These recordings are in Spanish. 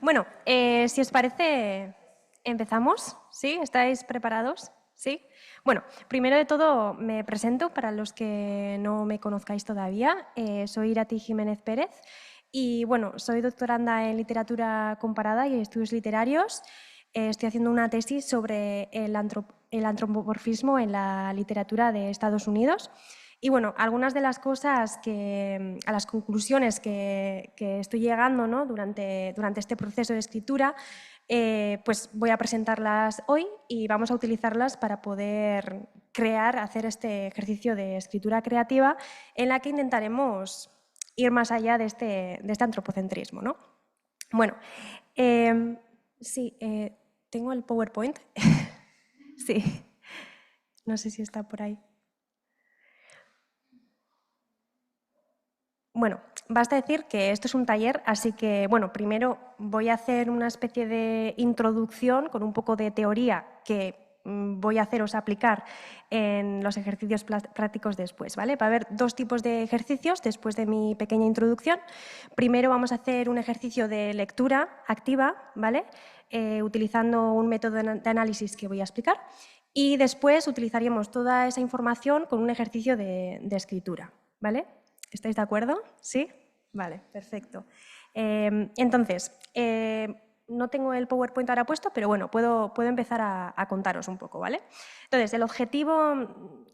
Bueno, si os parece, empezamos. ¿Sí? ¿Estáis preparados? ¿Sí? Bueno, primero de todo me presento para los que no me conozcáis todavía. Soy Irati Jiménez Pérez y bueno, soy doctoranda en literatura comparada y estudios literarios. Estoy haciendo una tesis sobre el antropomorfismo en la literatura de Estados Unidos. Y bueno, algunas de las cosas a las conclusiones que estoy llegando, ¿no? durante este proceso de escritura, pues voy a presentarlas hoy y vamos a utilizarlas para poder hacer este ejercicio de escritura creativa en la que intentaremos ir más allá de este antropocentrismo, ¿no? Bueno, sí, tengo el PowerPoint. Sí, no sé si está por ahí. Bueno, basta decir que esto es un taller, así que, bueno, primero voy a hacer una especie de introducción con un poco de teoría que voy a haceros aplicar en los ejercicios prácticos después, ¿vale? Va a haber dos tipos de ejercicios después de mi pequeña introducción. Primero vamos a hacer un ejercicio de lectura activa, ¿vale? Utilizando un método de análisis que voy a explicar. Y después utilizaríamos toda esa información con un ejercicio de escritura, ¿vale? ¿Estáis de acuerdo? ¿Sí? Vale, perfecto. Entonces, no tengo el PowerPoint ahora puesto, pero bueno, puedo empezar a contaros un poco, ¿vale? Entonces, el objetivo,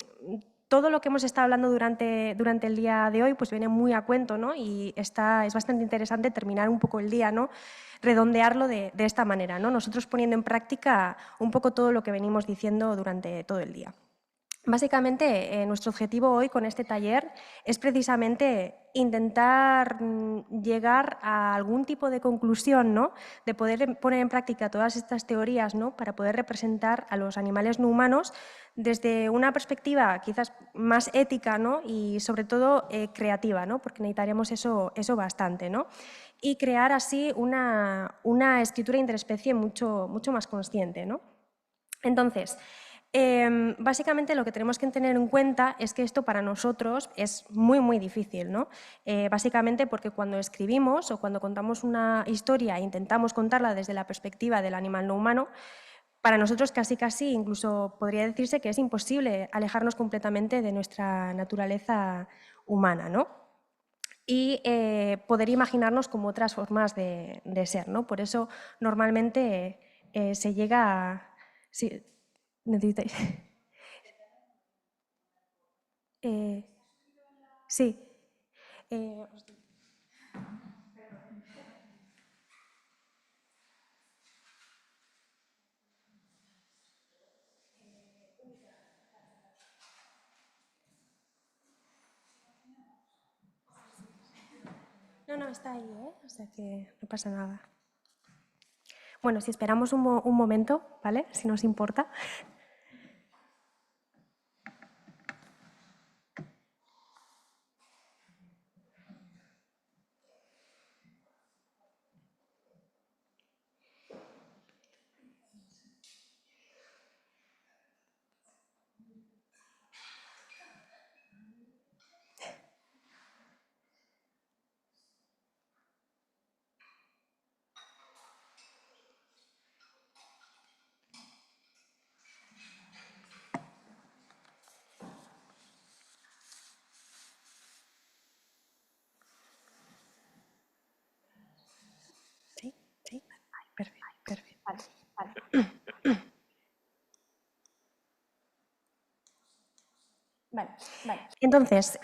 todo lo que hemos estado hablando durante el día de hoy, pues viene muy a cuento, ¿no? Y es bastante interesante terminar un poco el día, ¿no? Redondearlo de esta manera, ¿no? Nosotros poniendo en práctica un poco todo lo que venimos diciendo durante todo el día. Básicamente, nuestro objetivo hoy con este taller es precisamente intentar llegar a algún tipo de conclusión, ¿no? De poder poner en práctica todas estas teorías, ¿no? Para poder representar a los animales no humanos desde una perspectiva quizás más ética, ¿no? Y sobre todo creativa, ¿no? Porque necesitaremos eso bastante, ¿no? Y crear así una escritura interespecie mucho más consciente, ¿no? Entonces, básicamente lo que tenemos que tener en cuenta es que esto para nosotros es muy difícil, ¿no? Básicamente porque cuando escribimos o cuando contamos una historia e intentamos contarla desde la perspectiva del animal no humano, para nosotros casi incluso podría decirse que es imposible alejarnos completamente de nuestra naturaleza humana, ¿no? Y poder imaginarnos como otras formas de ser, ¿no? Por eso normalmente se llega a... Sí, necesitáis. Sí. No, está ahí, ¿eh? O sea que no pasa nada. Bueno, si esperamos un momento, ¿vale? Si nos importa. Sí, sí. Perfecto. Vale. Entonces,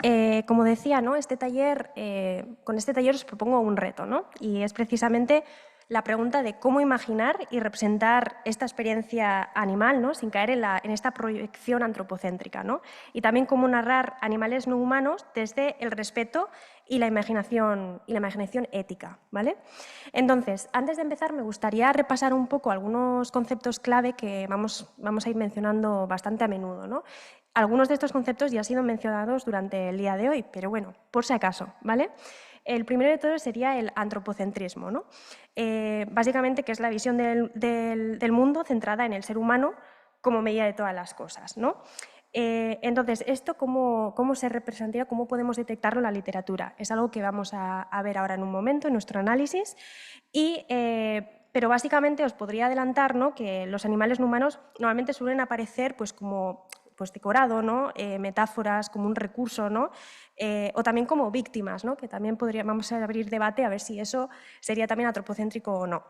como decía, ¿no? Con este taller os propongo un reto, ¿no? Y es precisamente la pregunta de cómo imaginar y representar esta experiencia animal, ¿no? Sin caer en esta proyección antropocéntrica, ¿no? Y también cómo narrar animales no humanos desde el respeto y la imaginación ética, ¿vale? Entonces, antes de empezar, me gustaría repasar un poco algunos conceptos clave que vamos a ir mencionando bastante a menudo, ¿no? Algunos de estos conceptos ya han sido mencionados durante el día de hoy, pero bueno, por si acaso, ¿vale? El primero de todos sería el antropocentrismo, ¿no? Básicamente, que es la visión del mundo centrada en el ser humano como medida de todas las cosas, ¿no? Entonces, ¿esto cómo se representaría, cómo podemos detectarlo en la literatura? Es algo que vamos a ver ahora en un momento en nuestro análisis. Pero básicamente os podría adelantar, ¿no?, que los animales no humanos normalmente suelen aparecer pues, como decorado, ¿no?, metáforas, como un recurso, ¿no?, o también como víctimas, ¿no?, que también vamos a abrir debate a ver si eso sería también antropocéntrico o no.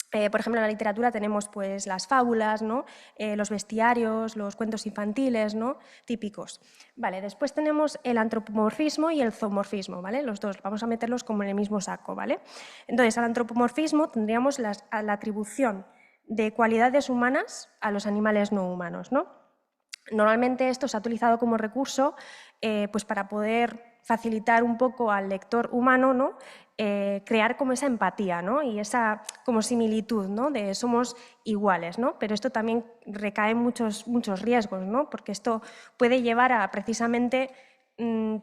Por ejemplo, en la literatura tenemos pues, las fábulas, ¿no?, los bestiarios, los cuentos infantiles, ¿no?, típicos. Vale, después tenemos el antropomorfismo y el zoomorfismo, ¿vale? Los dos, vamos a meterlos como en el mismo saco, ¿vale? Entonces, al antropomorfismo tendríamos la atribución de cualidades humanas a los animales no humanos, ¿no? Normalmente esto se ha utilizado como recurso pues para poder facilitar un poco al lector humano, ¿no?, crear como esa empatía, ¿no?, y esa como similitud, ¿no?, de somos iguales, ¿no? Pero esto también recae en muchos riesgos, ¿no?, porque esto puede llevar a precisamente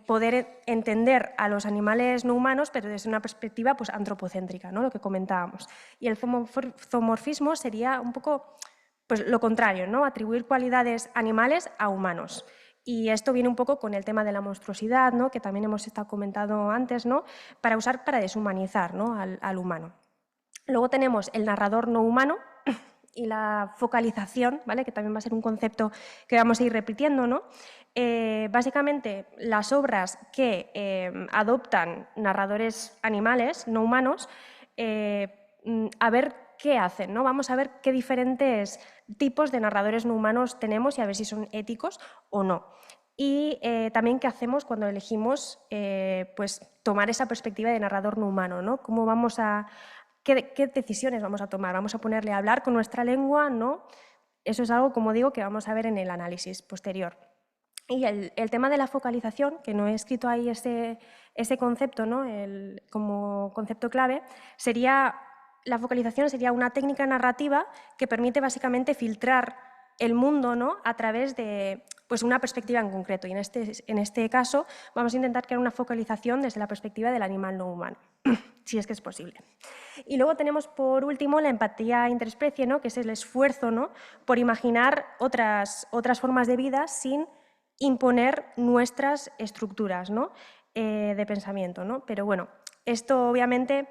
poder entender a los animales no humanos, pero desde una perspectiva pues, antropocéntrica, ¿no?, lo que comentábamos. Y el zoomorfismo sería un poco pues, lo contrario, ¿no?, atribuir cualidades animales a humanos. Y esto viene un poco con el tema de la monstruosidad, ¿no?, que también hemos estado comentando antes, ¿no?, para usar para deshumanizar, ¿no?, al humano. Luego tenemos el narrador no humano y la focalización, ¿vale?, que también va a ser un concepto que vamos a ir repitiendo, ¿no? Básicamente, las obras que adoptan narradores animales, no humanos, a ver qué hacen, ¿no? Vamos a ver qué diferentes tipos de narradores no humanos tenemos y a ver si son éticos o no. Y también qué hacemos cuando elegimos pues, tomar esa perspectiva de narrador no humano, ¿no? ¿Cómo vamos a, qué decisiones vamos a tomar? ¿Vamos a ponerle a hablar con nuestra lengua? ¿No? Eso es algo, como digo, que vamos a ver en el análisis posterior. Y el tema de la focalización, que no he escrito ahí ese concepto, ¿no?, como concepto clave, la focalización sería una técnica narrativa que permite básicamente filtrar el mundo, ¿no?, a través de pues, una perspectiva en concreto. Y en este caso vamos a intentar crear una focalización desde la perspectiva del animal no humano, si es que es posible. Y luego tenemos, por último, la empatía interespecie, ¿no?, que es el esfuerzo, ¿no?, por imaginar otras formas de vida sin imponer nuestras estructuras, ¿no?, de pensamiento, ¿no? Pero bueno, esto obviamente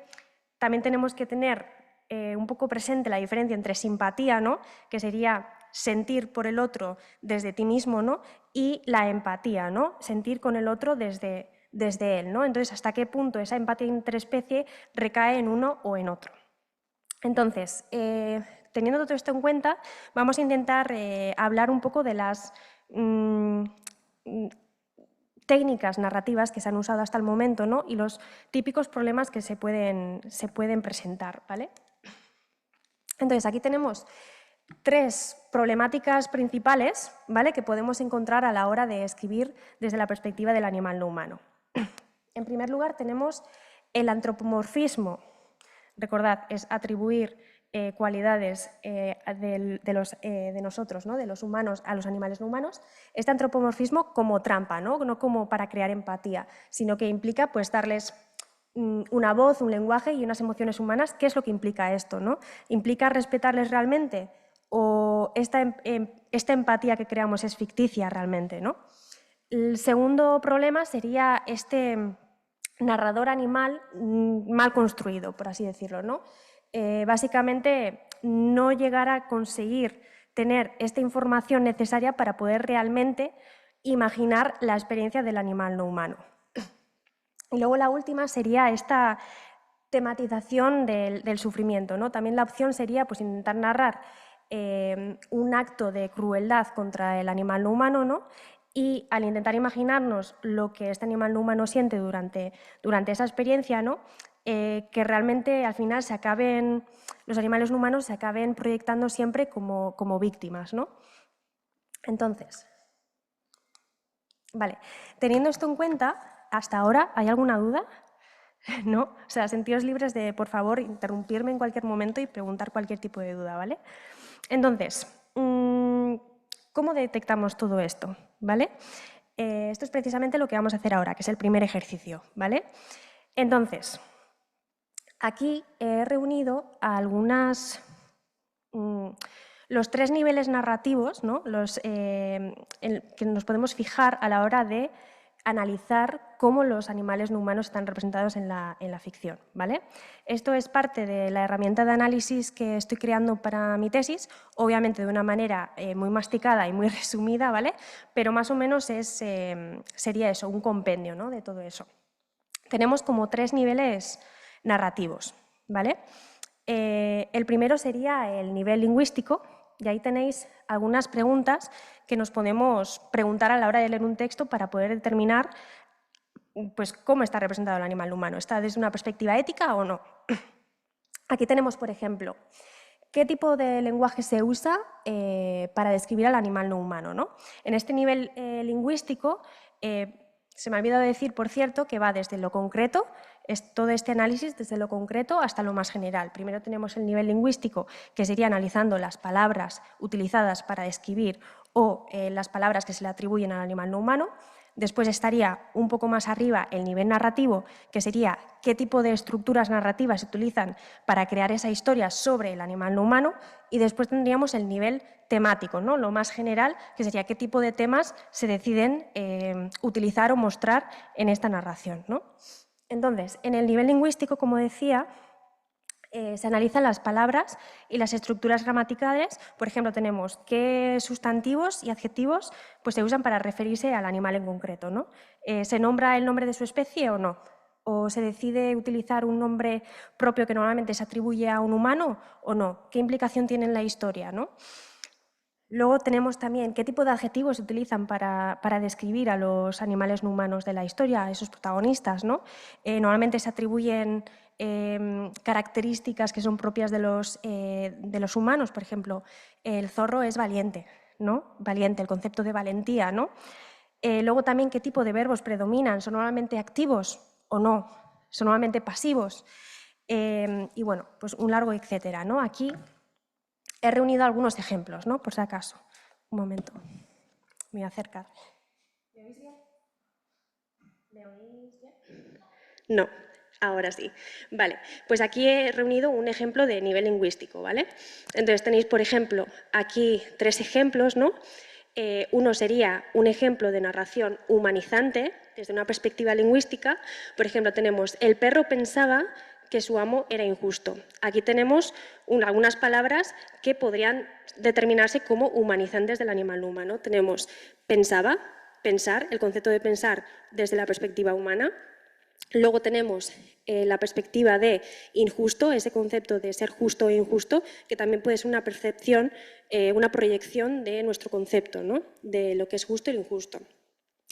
también tenemos que tener un poco presente la diferencia entre simpatía, ¿no?, que sería sentir por el otro desde ti mismo, ¿no?, y la empatía, ¿no?, sentir con el otro desde él, ¿no? Entonces, ¿hasta qué punto esa empatía interespecie recae en uno o en otro? Entonces, teniendo todo esto en cuenta, vamos a intentar hablar un poco de las técnicas narrativas que se han usado hasta el momento, ¿no?, y los típicos problemas que se pueden presentar, ¿vale? Entonces, aquí tenemos 3 problemáticas principales, ¿vale?, que podemos encontrar a la hora de escribir desde la perspectiva del animal no humano. En primer lugar, tenemos el antropomorfismo. Recordad, es atribuir cualidades de nosotros, ¿no?, de los humanos a los animales no humanos. Este antropomorfismo como trampa, no como para crear empatía, sino que implica pues, darles una voz, un lenguaje y unas emociones humanas. ¿Qué es lo que implica esto, no? ¿Implica respetarles realmente o esta empatía que creamos es ficticia realmente, no? El segundo problema sería este narrador animal mal construido, por así decirlo, ¿no? Básicamente, no llegar a conseguir tener esta información necesaria para poder realmente imaginar la experiencia del animal no humano. Y luego la última sería esta tematización del sufrimiento, ¿no? También la opción sería pues, intentar narrar un acto de crueldad contra el animal no humano, ¿no? Y al intentar imaginarnos lo que este animal no humano siente durante esa experiencia, ¿no?, que realmente al final los animales no humanos se acaben proyectando siempre como víctimas, ¿no? Entonces, vale, teniendo esto en cuenta, ¿hasta ahora hay alguna duda? ¿No? O sea, sentíos libres de, por favor, interrumpirme en cualquier momento y preguntar cualquier tipo de duda, ¿vale? Entonces, ¿cómo detectamos todo esto? ¿Vale? Esto es precisamente lo que vamos a hacer ahora, que es el primer ejercicio, ¿vale? Entonces, aquí he reunido algunas Los tres niveles narrativos, ¿no? Que nos podemos fijar a la hora de analizar cómo los animales no humanos están representados en la ficción, ¿vale? Esto es parte de la herramienta de análisis que estoy creando para mi tesis, obviamente de una manera muy masticada y muy resumida, ¿vale? Pero más o menos sería eso, un compendio, ¿no? De todo eso. Tenemos como tres niveles narrativos, ¿vale? El primero sería el nivel lingüístico, y ahí tenéis algunas preguntas que nos podemos preguntar a la hora de leer un texto para poder determinar pues, cómo está representado el animal humano. ¿Está desde una perspectiva ética o no? Aquí tenemos, por ejemplo, ¿qué tipo de lenguaje se usa para describir al animal no humano, ¿no? En este nivel lingüístico, se me ha olvidado decir, por cierto, que va desde lo concreto, es todo este análisis desde lo concreto hasta lo más general. Primero tenemos el nivel lingüístico, que sería analizando las palabras utilizadas para describir o las palabras que se le atribuyen al animal no humano. Después estaría un poco más arriba el nivel narrativo, que sería qué tipo de estructuras narrativas se utilizan para crear esa historia sobre el animal no humano. Y después tendríamos el nivel temático, ¿no? Lo más general, que sería qué tipo de temas se deciden utilizar o mostrar en esta narración, ¿no? Entonces, en el nivel lingüístico, como decía, se analizan las palabras y las estructuras gramaticales. Por ejemplo, tenemos qué sustantivos y adjetivos pues, se usan para referirse al animal en concreto, ¿no? ¿Se nombra el nombre de su especie o no? ¿O se decide utilizar un nombre propio que normalmente se atribuye a un humano o no? ¿Qué implicación tiene en la historia, ¿no? Luego tenemos también qué tipo de adjetivos se utilizan para describir a los animales no humanos de la historia, a esos protagonistas, ¿no? Normalmente se atribuyen características que son propias de los humanos. Por ejemplo, el zorro es valiente, ¿no? Valiente, el concepto de valentía, ¿no? Luego también qué tipo de verbos predominan, ¿son normalmente activos o no? ¿Son normalmente pasivos? Y bueno, pues un largo etcétera, ¿no? Aquí he reunido algunos ejemplos, ¿no? Por si acaso. Un momento. Me voy a acercar. ¿Me oís bien? ¿Me oís bien? No, ahora sí. Vale, pues aquí he reunido un ejemplo de nivel lingüístico, ¿vale? Entonces tenéis, por ejemplo, aquí tres ejemplos, ¿no? Uno sería un ejemplo de narración humanizante desde una perspectiva lingüística. Por ejemplo, tenemos el perro pensaba que su amo era injusto. Aquí tenemos algunas palabras que podrían determinarse como humanizantes del animal humano. Tenemos pensaba, pensar, el concepto de pensar desde la perspectiva humana. Luego tenemos la perspectiva de injusto, ese concepto de ser justo o injusto, que también puede ser una percepción, una proyección de nuestro concepto, ¿no? De lo que es justo e injusto.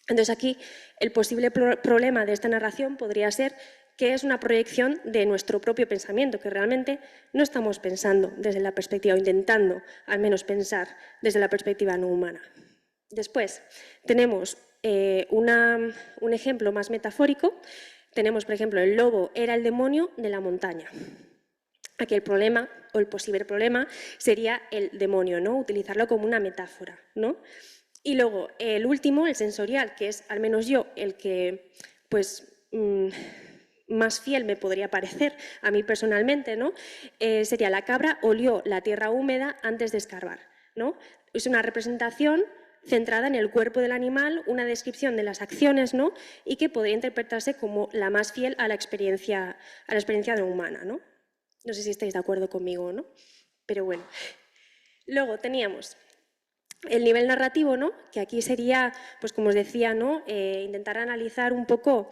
Entonces aquí el posible problema de esta narración podría ser que es una proyección de nuestro propio pensamiento, que realmente no estamos pensando desde la perspectiva, o intentando al menos pensar desde la perspectiva no humana. Después tenemos un ejemplo más metafórico. Tenemos, por ejemplo, el lobo era el demonio de la montaña. Aquí el problema, o el posible problema, sería el demonio, ¿no? Utilizarlo como una metáfora, ¿no? Y luego el último, el sensorial, que es al menos yo el que pues más fiel me podría parecer a mí personalmente, ¿no? Sería la cabra olió la tierra húmeda antes de escarbar, ¿no? Es una representación centrada en el cuerpo del animal, una descripción de las acciones, ¿no? Y que podría interpretarse como la más fiel a la experiencia humana, ¿no? No sé si estáis de acuerdo conmigo o no, pero bueno. Luego teníamos el nivel narrativo, ¿no? Que aquí sería, pues como os decía, ¿no? Intentar analizar un poco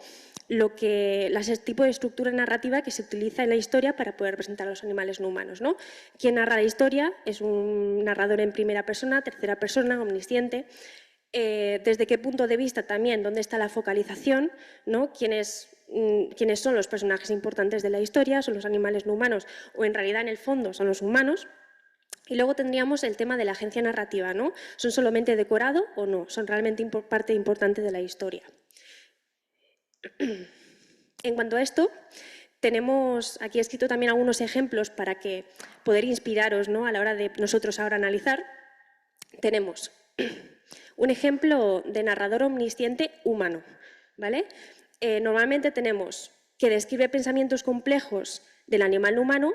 el tipo de estructura narrativa que se utiliza en la historia para poder representar a los animales no humanos, ¿no? Quien narra la historia es un narrador en primera persona, tercera persona, omnisciente. Desde qué punto de vista también, dónde está la focalización, ¿no? ¿Quiénes son los personajes importantes de la historia? ¿Son los animales no humanos o en realidad en el fondo son los humanos? Y luego tendríamos el tema de la agencia narrativa, ¿no? ¿Son solamente decorado o no? ¿Son realmente parte importante de la historia? En cuanto a esto, tenemos aquí he escrito también algunos ejemplos para que poder inspiraros, ¿no? A la hora de nosotros ahora analizar. Tenemos un ejemplo de narrador omnisciente humano, ¿vale? Normalmente tenemos que describe pensamientos complejos del animal humano,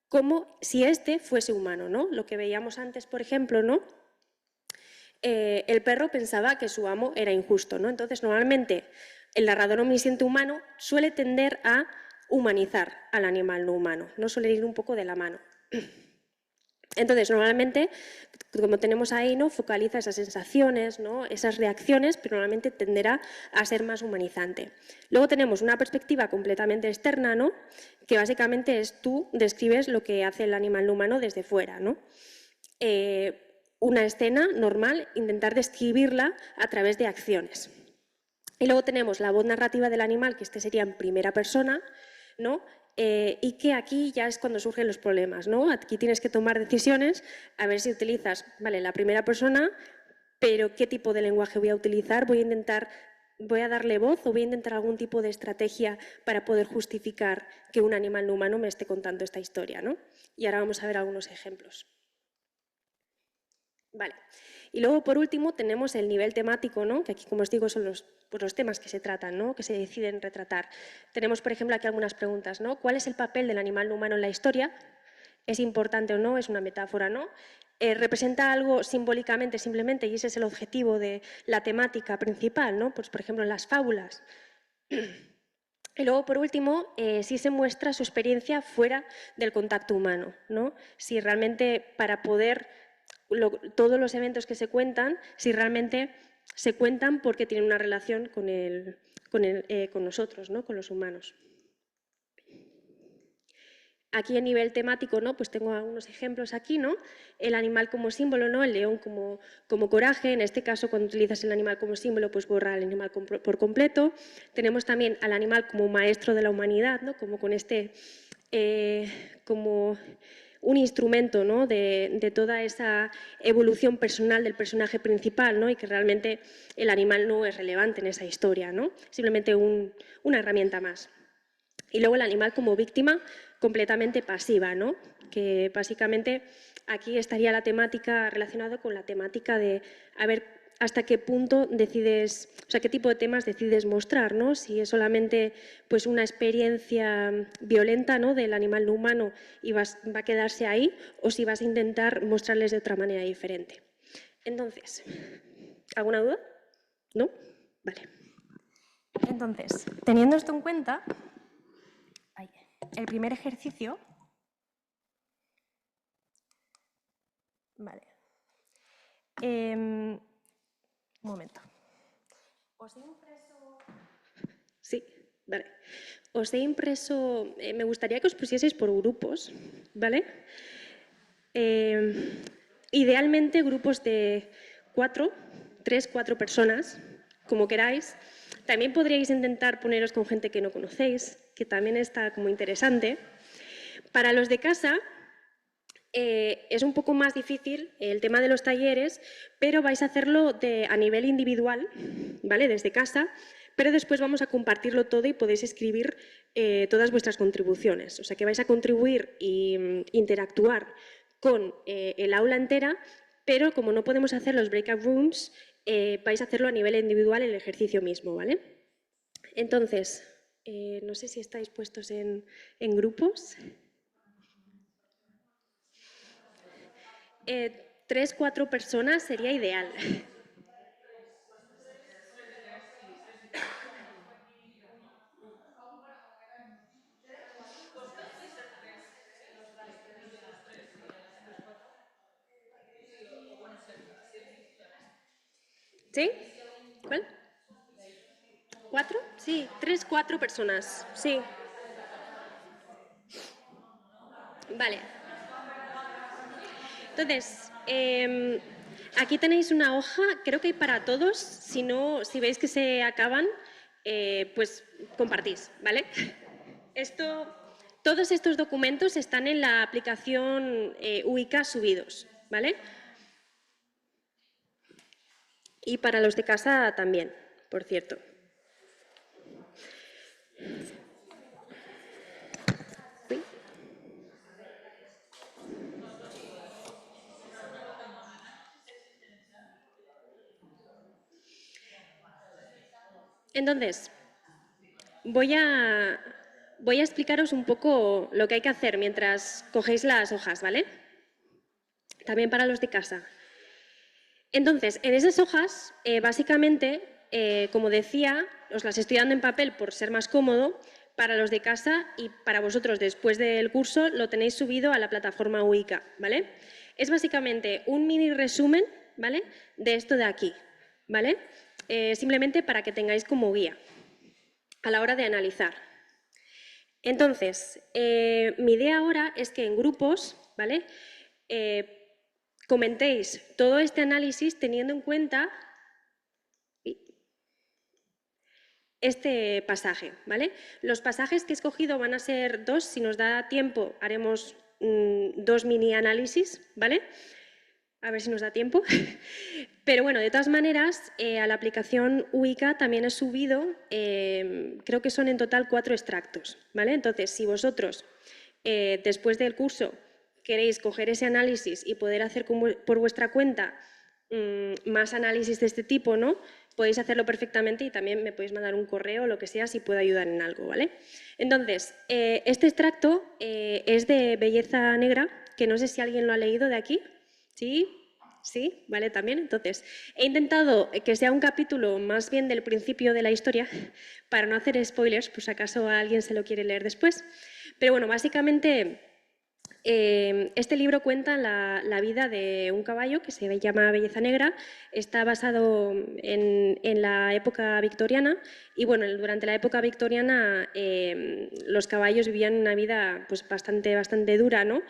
como si este fuese humano, ¿no? Lo que veíamos antes, por ejemplo, ¿no? El perro pensaba que su amo era injusto, ¿no? Entonces, normalmente, el narrador omnisciente humano suele tender a humanizar al animal no humano, no suele ir un poco de la mano. Entonces, normalmente, como tenemos ahí, ¿no? Focaliza esas sensaciones, ¿no? Esas reacciones, pero normalmente tenderá a ser más humanizante. Luego tenemos una perspectiva completamente externa, ¿no? Que básicamente es tú describes lo que hace el animal no humano desde fuera, ¿no? Una escena normal, intentar describirla a través de acciones. Y luego tenemos la voz narrativa del animal, que este sería en primera persona, ¿no? Y que aquí ya es cuando surgen los problemas, ¿no? Aquí tienes que tomar decisiones, a ver si utilizas, vale, la primera persona, pero ¿qué tipo de lenguaje voy a utilizar? ¿Voy a darle voz o voy a intentar algún tipo de estrategia para poder justificar que un animal no humano me esté contando esta historia, ¿no? Y ahora vamos a ver algunos ejemplos. Vale. Y luego, por último, tenemos el nivel temático, ¿no? Que aquí, como os digo, son los temas que se tratan, ¿no? Que se deciden retratar. Tenemos, por ejemplo, aquí algunas preguntas, ¿no? ¿Cuál es el papel del animal no humano en la historia? ¿Es importante o no? ¿Es una metáfora, no? ¿Representa algo simbólicamente, simplemente? Y ese es el objetivo de la temática principal, ¿no? Pues, por ejemplo, en las fábulas. Y luego, por último, si se muestra su experiencia fuera del contacto humano, ¿no? Si realmente para poder todos los eventos que se cuentan, si realmente se cuentan porque tienen una relación con nosotros, ¿no? Con los humanos. Aquí a nivel temático, ¿no? Pues tengo algunos ejemplos aquí, ¿no? El animal como símbolo, ¿no? El león como coraje. En este caso, cuando utilizas el animal como símbolo, pues borra al animal por completo. Tenemos también al animal como maestro de la humanidad, ¿no? Como con como un instrumento, ¿no? de toda esa evolución personal del personaje principal, ¿no? Y que realmente el animal no es relevante en esa historia, ¿no? Simplemente una herramienta más. Y luego el animal como víctima completamente pasiva, ¿no? Que básicamente aquí estaría la temática relacionada con la temática de a ver hasta qué punto decides, o sea, qué tipo de temas decides mostrar, ¿no? Si es solamente pues una experiencia violenta, ¿no? Del animal no humano y va a quedarse ahí, o si vas a intentar mostrarles de otra manera diferente. Entonces, ¿alguna duda? ¿No? Vale. Entonces, teniendo esto en cuenta, el primer ejercicio, vale, un momento. Os he impreso... Sí, vale. Os he impreso, me gustaría que os pusieseis por grupos, ¿vale? Idealmente grupos de 3, 4 personas, como queráis. También podríais intentar poneros con gente que no conocéis, que también está como interesante. Para los de casa, es un poco más difícil el tema de los talleres, pero vais a hacerlo a nivel individual, ¿vale? Desde casa, pero después vamos a compartirlo todo y podéis escribir todas vuestras contribuciones. O sea que vais a contribuir e interactuar con el aula entera, pero como no podemos hacer los breakout rooms, vais a hacerlo a nivel individual el ejercicio mismo, ¿vale? Entonces, no sé si estáis puestos en grupos. 3, 4 personas sería ideal. ¿Sí? ¿Cuál? ¿4? Sí, 3, 4 personas. Sí. Vale. Entonces, aquí tenéis una hoja, creo que hay para todos. Si no, si veis que se acaban, pues compartís, ¿vale? Todos estos documentos están en la aplicación UICA subidos, ¿vale? Y para los de casa también, por cierto. Entonces, voy a voy a explicaros un poco lo que hay que hacer mientras cogéis las hojas, ¿vale? También para los de casa. Entonces, en esas hojas, básicamente, como decía, os las estoy dando en papel por ser más cómodo. Para los de casa y para vosotros después del curso lo tenéis subido a la plataforma Wicca, ¿vale? Es básicamente un mini resumen, ¿vale? De esto de aquí, ¿vale? Simplemente para que tengáis como guía a la hora de analizar. Entonces, mi idea ahora es que en grupos, ¿vale? Comentéis todo este análisis teniendo en cuenta este pasaje, ¿vale? Los pasajes que he escogido van a ser 2, si nos da tiempo haremos 2 mini análisis, ¿vale? A ver si nos da tiempo. Pero bueno, de todas maneras, a la aplicación Wicca también he subido, creo que son en total 4 extractos, ¿vale? Entonces, si vosotros, después del curso, queréis coger ese análisis y poder hacer por vuestra cuenta más análisis de este tipo, ¿no? Podéis hacerlo perfectamente y también me podéis mandar un correo o lo que sea si puedo ayudar en algo, ¿vale? Entonces, este extracto es de Belleza Negra, que no sé si alguien lo ha leído de aquí. ¿Sí? ¿Sí? ¿Vale? También. Entonces, he intentado que sea un capítulo más bien del principio de la historia, para no hacer spoilers, pues acaso alguien se lo quiere leer después. Pero bueno, básicamente este libro cuenta la vida de un caballo que se llama Belleza Negra. Está basado en la época victoriana y bueno, durante la época victoriana los caballos vivían una vida pues bastante dura, ¿no?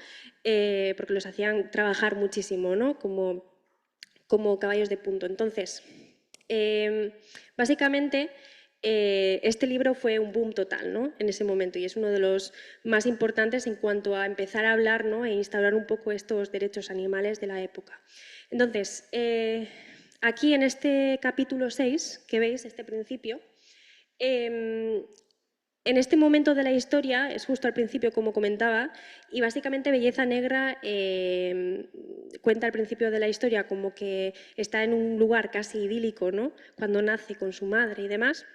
Porque los hacían trabajar muchísimo, ¿no? Como caballos de punto. Entonces, básicamente este libro fue un boom total, ¿no? En ese momento y es uno de los más importantes en cuanto a empezar a hablar, ¿no? E instaurar un poco estos derechos animales de la época. Entonces, aquí en este capítulo 6, que veis, este principio, en este momento de la historia, es justo al principio como comentaba, y básicamente Belleza Negra cuenta al principio de la historia como que está en un lugar casi idílico, ¿no? Cuando nace con su madre y demás,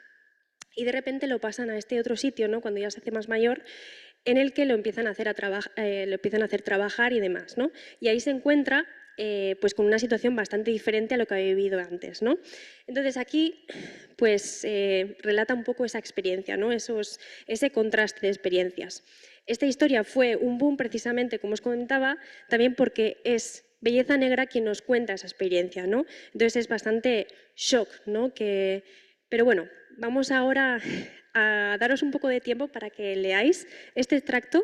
y de repente lo pasan a este otro sitio, ¿no? Cuando ya se hace más mayor, en el que lo empiezan a hacer, lo empiezan a hacer trabajar y demás, ¿no? Y ahí se encuentra pues con una situación bastante diferente a lo que había vivido antes, ¿no? Entonces aquí pues relata un poco esa experiencia, ¿no? Ese contraste de experiencias. Esta historia fue un boom precisamente, como os comentaba, también porque es Belleza Negra quien nos cuenta esa experiencia, ¿no? Entonces es bastante shock, ¿no? Pero bueno, vamos ahora a daros un poco de tiempo para que leáis este extracto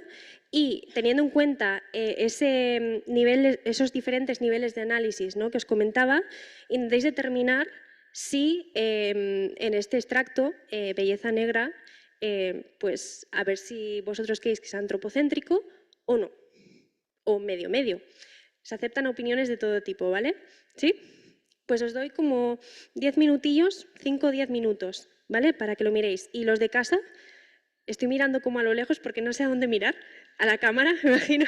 y teniendo en cuenta esos diferentes niveles de análisis, ¿no? que os comentaba, intentéis determinar si en este extracto, Belleza Negra, pues a ver si vosotros creéis que es antropocéntrico o no, o medio. Se aceptan opiniones de todo tipo, ¿vale? ¿Sí? Pues os doy como 10 minutillos, 5 o 10 minutos, ¿vale? Para que lo miréis. Y los de casa, estoy mirando como a lo lejos porque no sé a dónde mirar, a la cámara, me imagino.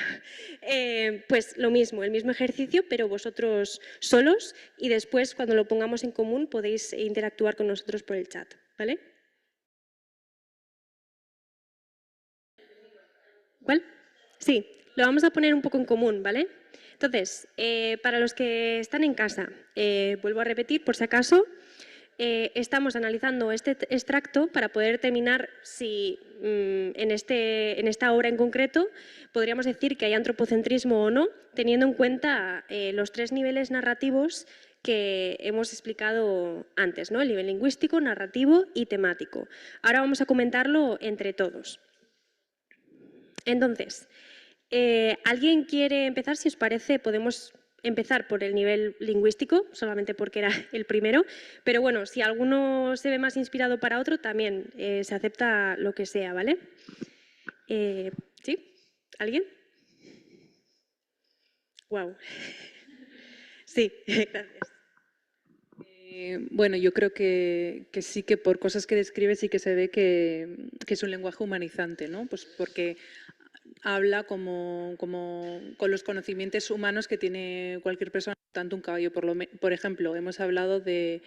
Pues lo mismo, el mismo ejercicio, pero vosotros solos y después cuando lo pongamos en común podéis interactuar con nosotros por el chat, ¿vale? ¿Cuál? Sí, lo vamos a poner un poco en común, ¿vale? Entonces, para los que están en casa, vuelvo a repetir por si acaso, estamos analizando este extracto para poder determinar si en esta obra en concreto podríamos decir que hay antropocentrismo o no, teniendo en cuenta los 3 niveles narrativos que hemos explicado antes, ¿no? El nivel lingüístico, narrativo y temático. Ahora vamos a comentarlo entre todos. Entonces, ¿alguien quiere empezar? Si os parece, podemos empezar por el nivel lingüístico, solamente porque era el primero, pero bueno, si alguno se ve más inspirado para otro, también se acepta lo que sea, ¿vale? ¿Sí? ¿Alguien? Wow. Sí, gracias. Bueno, yo creo que sí que por cosas que describe sí que se ve que es un lenguaje humanizante, ¿no? Pues porque habla como con los conocimientos humanos que tiene cualquier persona, tanto un caballo. Por ejemplo, hemos hablado de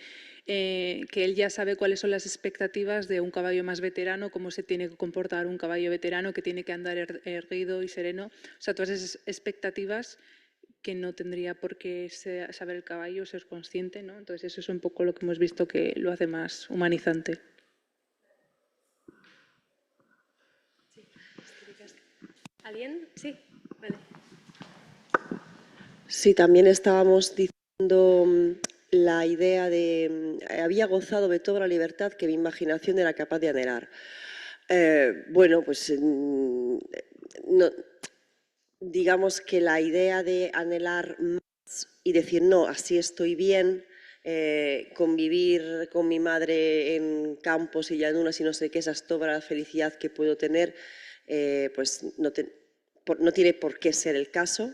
que él ya sabe cuáles son las expectativas de un caballo más veterano, cómo se tiene que comportar un caballo veterano, que tiene que andar erguido y sereno. O sea, todas esas expectativas que no tendría por qué saber el caballo, ser consciente, ¿no? Entonces eso es un poco lo que hemos visto que lo hace más humanizante. ¿Alguien? Sí, vale. Sí, también estábamos diciendo la idea de había gozado de toda la libertad que mi imaginación era capaz de anhelar. Bueno, pues no, digamos que la idea de anhelar más y decir, no, así estoy bien, convivir con mi madre en campos y llanuras y no sé qué, esa es toda la felicidad que puedo tener, pues no tiene por qué ser el caso.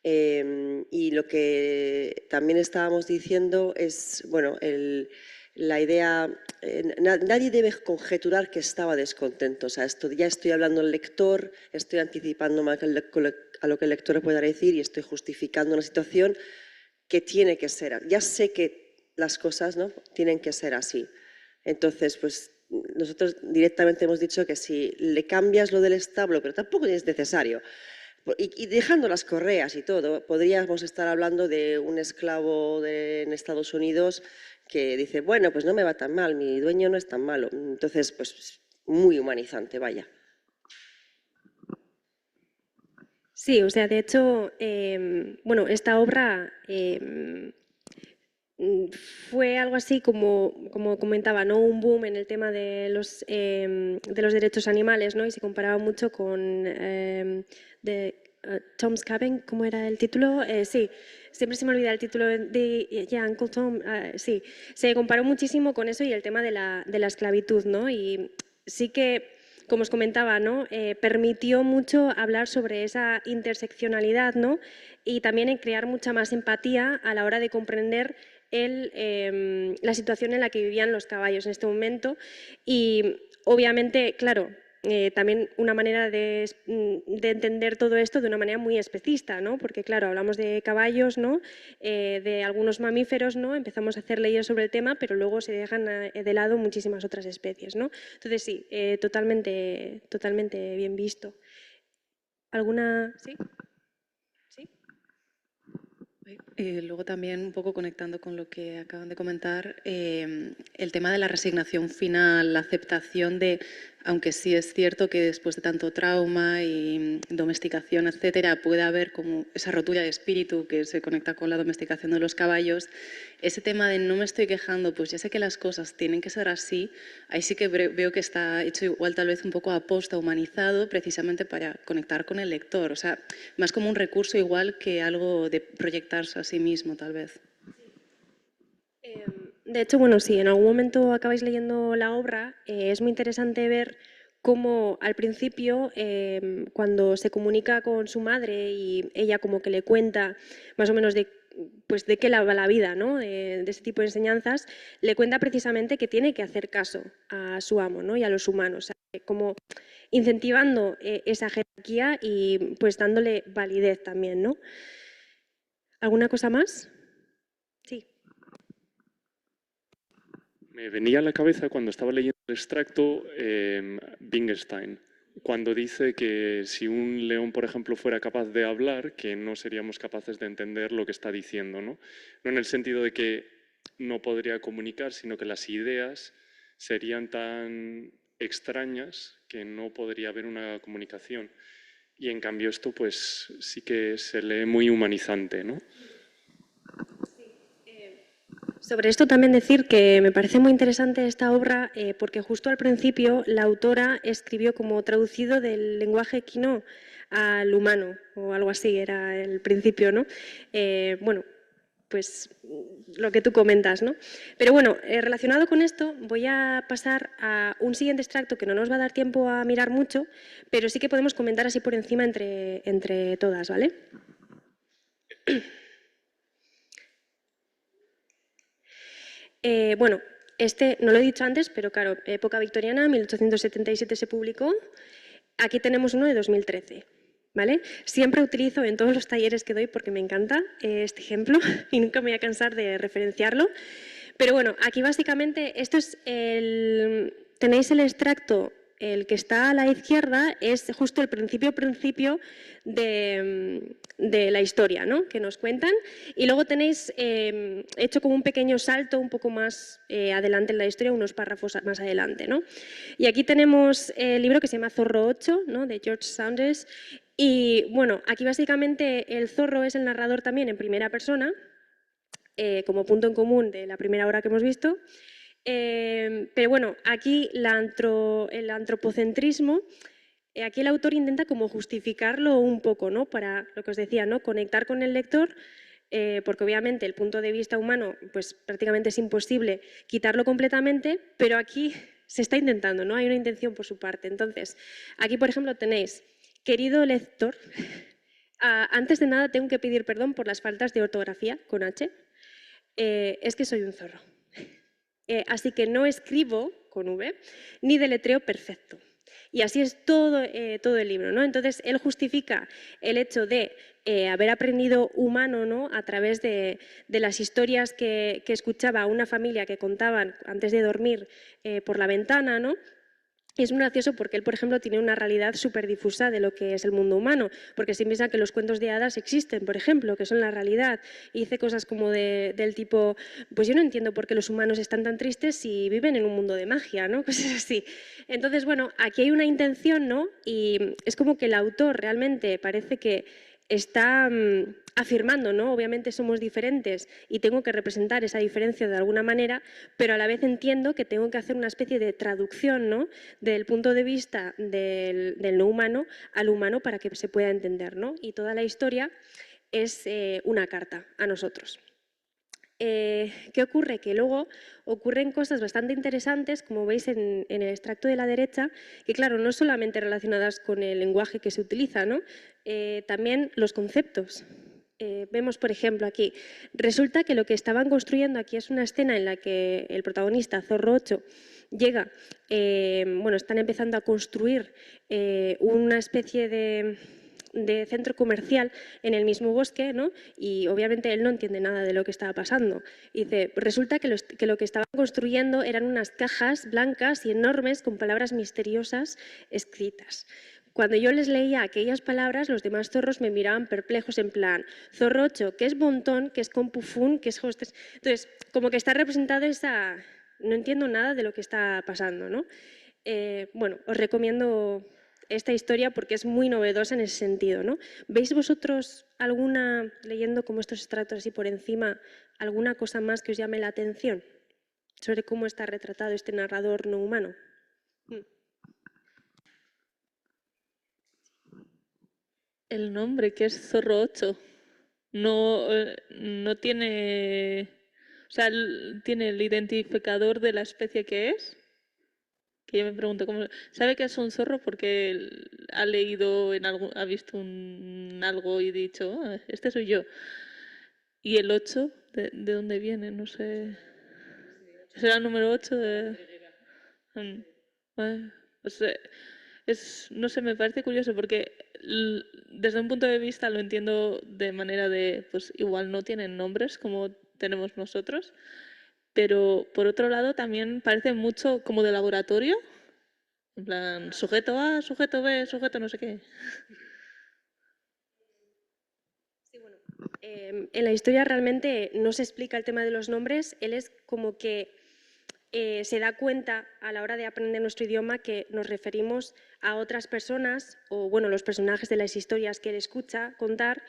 Y lo que también estábamos diciendo es, bueno, la idea, nadie debe conjeturar que estaba descontento, o sea, esto ya estoy hablando al lector, estoy anticipándome a lo que el lector pueda decir y estoy justificando una situación que tiene que ser, ya sé que las cosas, ¿no?, tienen que ser así. Entonces, pues nosotros directamente hemos dicho que si le cambias lo del establo, pero tampoco es necesario, y dejando las correas y todo, podríamos estar hablando de un esclavo en Estados Unidos que dice, bueno, pues no me va tan mal, mi dueño no es tan malo. Entonces, pues muy humanizante, vaya. Sí, o sea, de hecho, bueno, esta obra fue algo así como comentaba, ¿no? Un boom en el tema de los derechos animales, ¿no? Y se comparaba mucho con Tom's Cabin, ¿cómo era el título? Sí, siempre se me olvida el título de Uncle Tom. Sí, se comparó muchísimo con eso y el tema de la esclavitud, ¿no? Y sí que, como os comentaba, ¿no? Permitió mucho hablar sobre esa interseccionalidad, ¿no? Y también en crear mucha más empatía a la hora de comprender la situación en la que vivían los caballos en este momento. Y obviamente, claro, también una manera de entender todo esto de una manera muy especista, ¿no? Porque claro, hablamos de caballos, ¿no? De algunos mamíferos, ¿no? Empezamos a hacer leyes sobre el tema, pero luego se dejan de lado muchísimas otras especies, ¿no? Entonces sí, totalmente bien visto. ¿Alguna? ¿Sí? ¿Sí? Luego también, un poco conectando con lo que acaban de comentar, el tema de la resignación final, la aceptación de, aunque sí es cierto que después de tanto trauma y domesticación, etcétera, puede haber como esa rotura de espíritu que se conecta con la domesticación de los caballos, ese tema de no me estoy quejando, pues ya sé que las cosas tienen que ser así, ahí sí que veo que está hecho igual tal vez un poco aposta, humanizado, precisamente para conectar con el lector, o sea, más como un recurso igual que algo de proyectarse a sí mismo, tal vez. De hecho, bueno, si en algún momento acabáis leyendo la obra, es muy interesante ver cómo al principio, cuando se comunica con su madre y ella como que le cuenta más o menos pues de qué va la vida, ¿no? De ese tipo de enseñanzas, le cuenta precisamente que tiene que hacer caso a su amo, ¿no? Y a los humanos, o sea, como incentivando esa jerarquía y pues dándole validez también, ¿no? ¿Alguna cosa más? Sí. Me venía a la cabeza cuando estaba leyendo el extracto Wittgenstein, cuando dice que si un león, por ejemplo, fuera capaz de hablar, que no seríamos capaces de entender lo que está diciendo, ¿no? No en el sentido de que no podría comunicar, sino que las ideas serían tan extrañas que no podría haber una comunicación. Y en cambio esto pues sí que se lee muy humanizante, ¿no? Sobre esto también decir que me parece muy interesante esta obra porque justo al principio la autora escribió como traducido del lenguaje quino al humano o algo así, era el principio, ¿no? Bueno, pues lo que tú comentas, ¿no? Pero bueno, relacionado con esto voy a pasar a un siguiente extracto que no nos va a dar tiempo a mirar mucho, pero sí que podemos comentar así por encima entre todas, ¿vale? Bueno, este no lo he dicho antes, pero claro, época victoriana, 1877 se publicó. aquí tenemos uno de 2013. ¿Vale? Siempre utilizo en todos los talleres que doy, porque me encanta este ejemplo y nunca me voy a cansar de referenciarlo. Pero bueno, aquí básicamente esto es tenéis el extracto, el que está a la izquierda es justo el principio de la historia, ¿no? Que nos cuentan. Y luego tenéis hecho como un pequeño salto un poco más adelante en la historia, unos párrafos más adelante, ¿no? Y aquí tenemos el libro que se llama Zorro 8, ¿no? De George Saunders. Y bueno, aquí básicamente el zorro es el narrador también en primera persona, como punto en común de la primera obra que hemos visto. Pero bueno, aquí el antropocentrismo, aquí el autor intenta como justificarlo un poco, ¿no? Para lo que os decía, ¿no? Conectar con el lector, porque obviamente el punto de vista humano pues prácticamente es imposible quitarlo completamente, pero aquí se está intentando, ¿no? Hay una intención por su parte. Entonces, aquí por ejemplo tenéis, querido lector, antes de nada tengo que pedir perdón por las faltas de ortografía con H. Es que soy un zorro. Así que no escribo con V ni deletreo perfecto. Y así es todo el libro, ¿no? Entonces, él justifica el hecho de haber aprendido humano, ¿no? A través de las historias que escuchaba una familia que contaban antes de dormir por la ventana, ¿no? Y es muy gracioso porque él, por ejemplo, tiene una realidad súper difusa de lo que es el mundo humano, porque se piensa que los cuentos de hadas existen, por ejemplo, que son la realidad. Y dice cosas como del tipo, pues yo no entiendo por qué los humanos están tan tristes si viven en un mundo de magia, ¿no? Cosas así. Entonces, bueno, aquí hay una intención, ¿no? Y es como que el autor realmente parece que está afirmando, ¿no? Obviamente somos diferentes y tengo que representar esa diferencia de alguna manera, pero a la vez entiendo que tengo que hacer una especie de traducción, ¿no? Del punto de vista del no humano al humano para que se pueda entender, ¿no? Y toda la historia es una carta a nosotros. ¿Qué ocurre? Que luego ocurren cosas bastante interesantes, como veis en el extracto de la derecha, que claro, no solamente relacionadas con el lenguaje que se utiliza, ¿no? También los conceptos. Vemos, por ejemplo, aquí, resulta que lo que estaban construyendo aquí es una escena en la que el protagonista, Zorro 8, llega, bueno, están empezando a construir una especie de centro comercial en el mismo bosque, ¿no? Y obviamente él no entiende nada de lo que estaba pasando. Y dice, resulta que lo que estaban construyendo eran unas cajas blancas y enormes con palabras misteriosas escritas. Cuando yo les leía aquellas palabras, los demás zorros me miraban perplejos en plan, zorro 8, ¿qué es montón? ¿Qué es compufún? ¿Qué es hostes? Entonces, como que está representado esa... No entiendo nada de lo que está pasando, ¿no? Bueno, os recomiendo esta historia porque es muy novedosa en ese sentido, ¿no? ¿Veis vosotros alguna, leyendo como estos extractos así por encima, alguna cosa más que os llame la atención sobre cómo está retratado este narrador no humano? El nombre, que es Zorro 8, no tiene... O sea, tiene el identificador de la especie que es. Que yo me pregunto, ¿cómo sabe que es un zorro? Porque ha leído en algo, ha visto algo y dicho, "Ah, este soy yo". ¿Y el 8? ¿De dónde viene? No sé. ¿Será el número 8? Pues, no sé, me parece curioso porque desde un punto de vista lo entiendo de manera de, pues igual no tienen nombres como tenemos nosotros, pero por otro lado también parece mucho como de laboratorio, en plan sujeto A, sujeto B, sujeto no sé qué. Sí, bueno, en la historia realmente no se explica el tema de los nombres, él es como que se da cuenta a la hora de aprender nuestro idioma que nos referimos a otras personas o, bueno, los personajes de las historias que él escucha contar,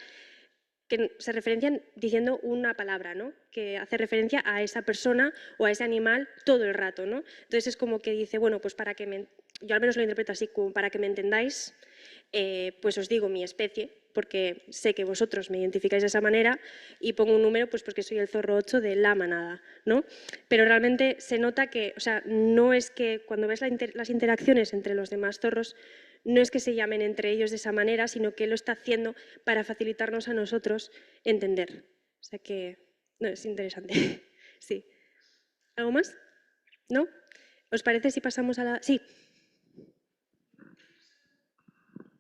que se referencian diciendo una palabra, ¿no? Que hace referencia a esa persona o a ese animal todo el rato, ¿no? Entonces es como que dice, bueno, pues para que yo al menos lo interpreto así, como para que me entendáis, pues os digo mi especie, porque sé que vosotros me identificáis de esa manera y pongo un número pues porque soy el zorro 8 de la manada, ¿no? Pero realmente se nota que, o sea, no es que cuando ves las interacciones entre los demás zorros, no es que se llamen entre ellos de esa manera, sino que él lo está haciendo para facilitarnos a nosotros entender. O sea que, no, es interesante. Sí. ¿Algo más? ¿No? ¿Os parece si pasamos a la...? Sí.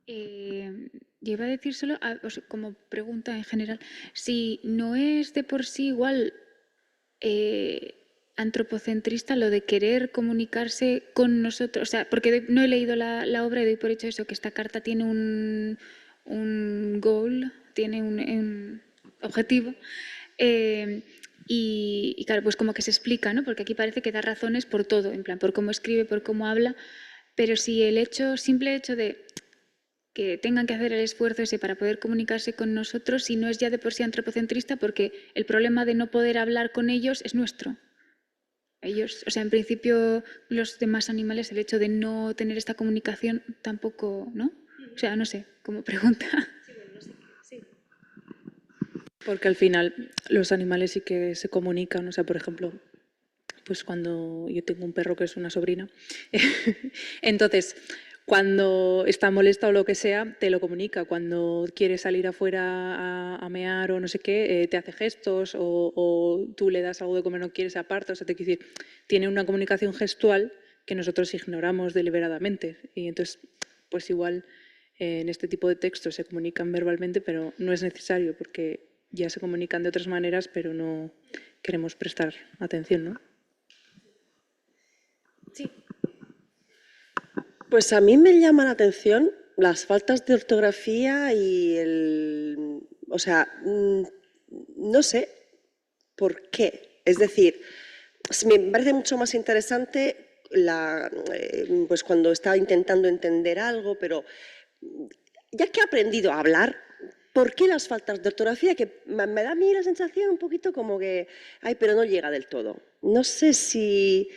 Yo iba a decir solo, o sea, como pregunta en general, si no es de por sí igual antropocentrista lo de querer comunicarse con nosotros, o sea, porque no he leído la obra y doy por hecho eso, que esta carta tiene un goal, tiene un objetivo. Y claro, pues como que se explica, ¿no? Porque aquí parece que da razones por todo, en plan, por cómo escribe, por cómo habla, pero si el simple hecho de que tengan que hacer el esfuerzo ese para poder comunicarse con nosotros, si no es ya de por sí antropocentrista, porque el problema de no poder hablar con ellos es nuestro. Ellos, o sea, en principio los demás animales, el hecho de no tener esta comunicación tampoco, ¿no? O sea, no sé, como pregunta. Porque al final los animales sí que se comunican, o sea, por ejemplo, pues cuando yo tengo un perro que es una sobrina, entonces cuando está molesta o lo que sea, te lo comunica. Cuando quiere salir afuera a mear o no sé qué, te hace gestos o tú le das algo de comer, no quieres aparta. O sea, te quiero decir, tiene una comunicación gestual que nosotros ignoramos deliberadamente. Y entonces, pues igual en este tipo de textos se comunican verbalmente, pero no es necesario porque ya se comunican de otras maneras, pero no queremos prestar atención, ¿no? Sí. Pues a mí me llama la atención las faltas de ortografía y o sea, no sé por qué. Es decir, me parece mucho más interesante pues cuando está intentando entender algo, pero ya que ha aprendido a hablar, ¿por qué las faltas de ortografía? Que me da a mí la sensación un poquito como que, ay, pero no llega del todo. No sé si...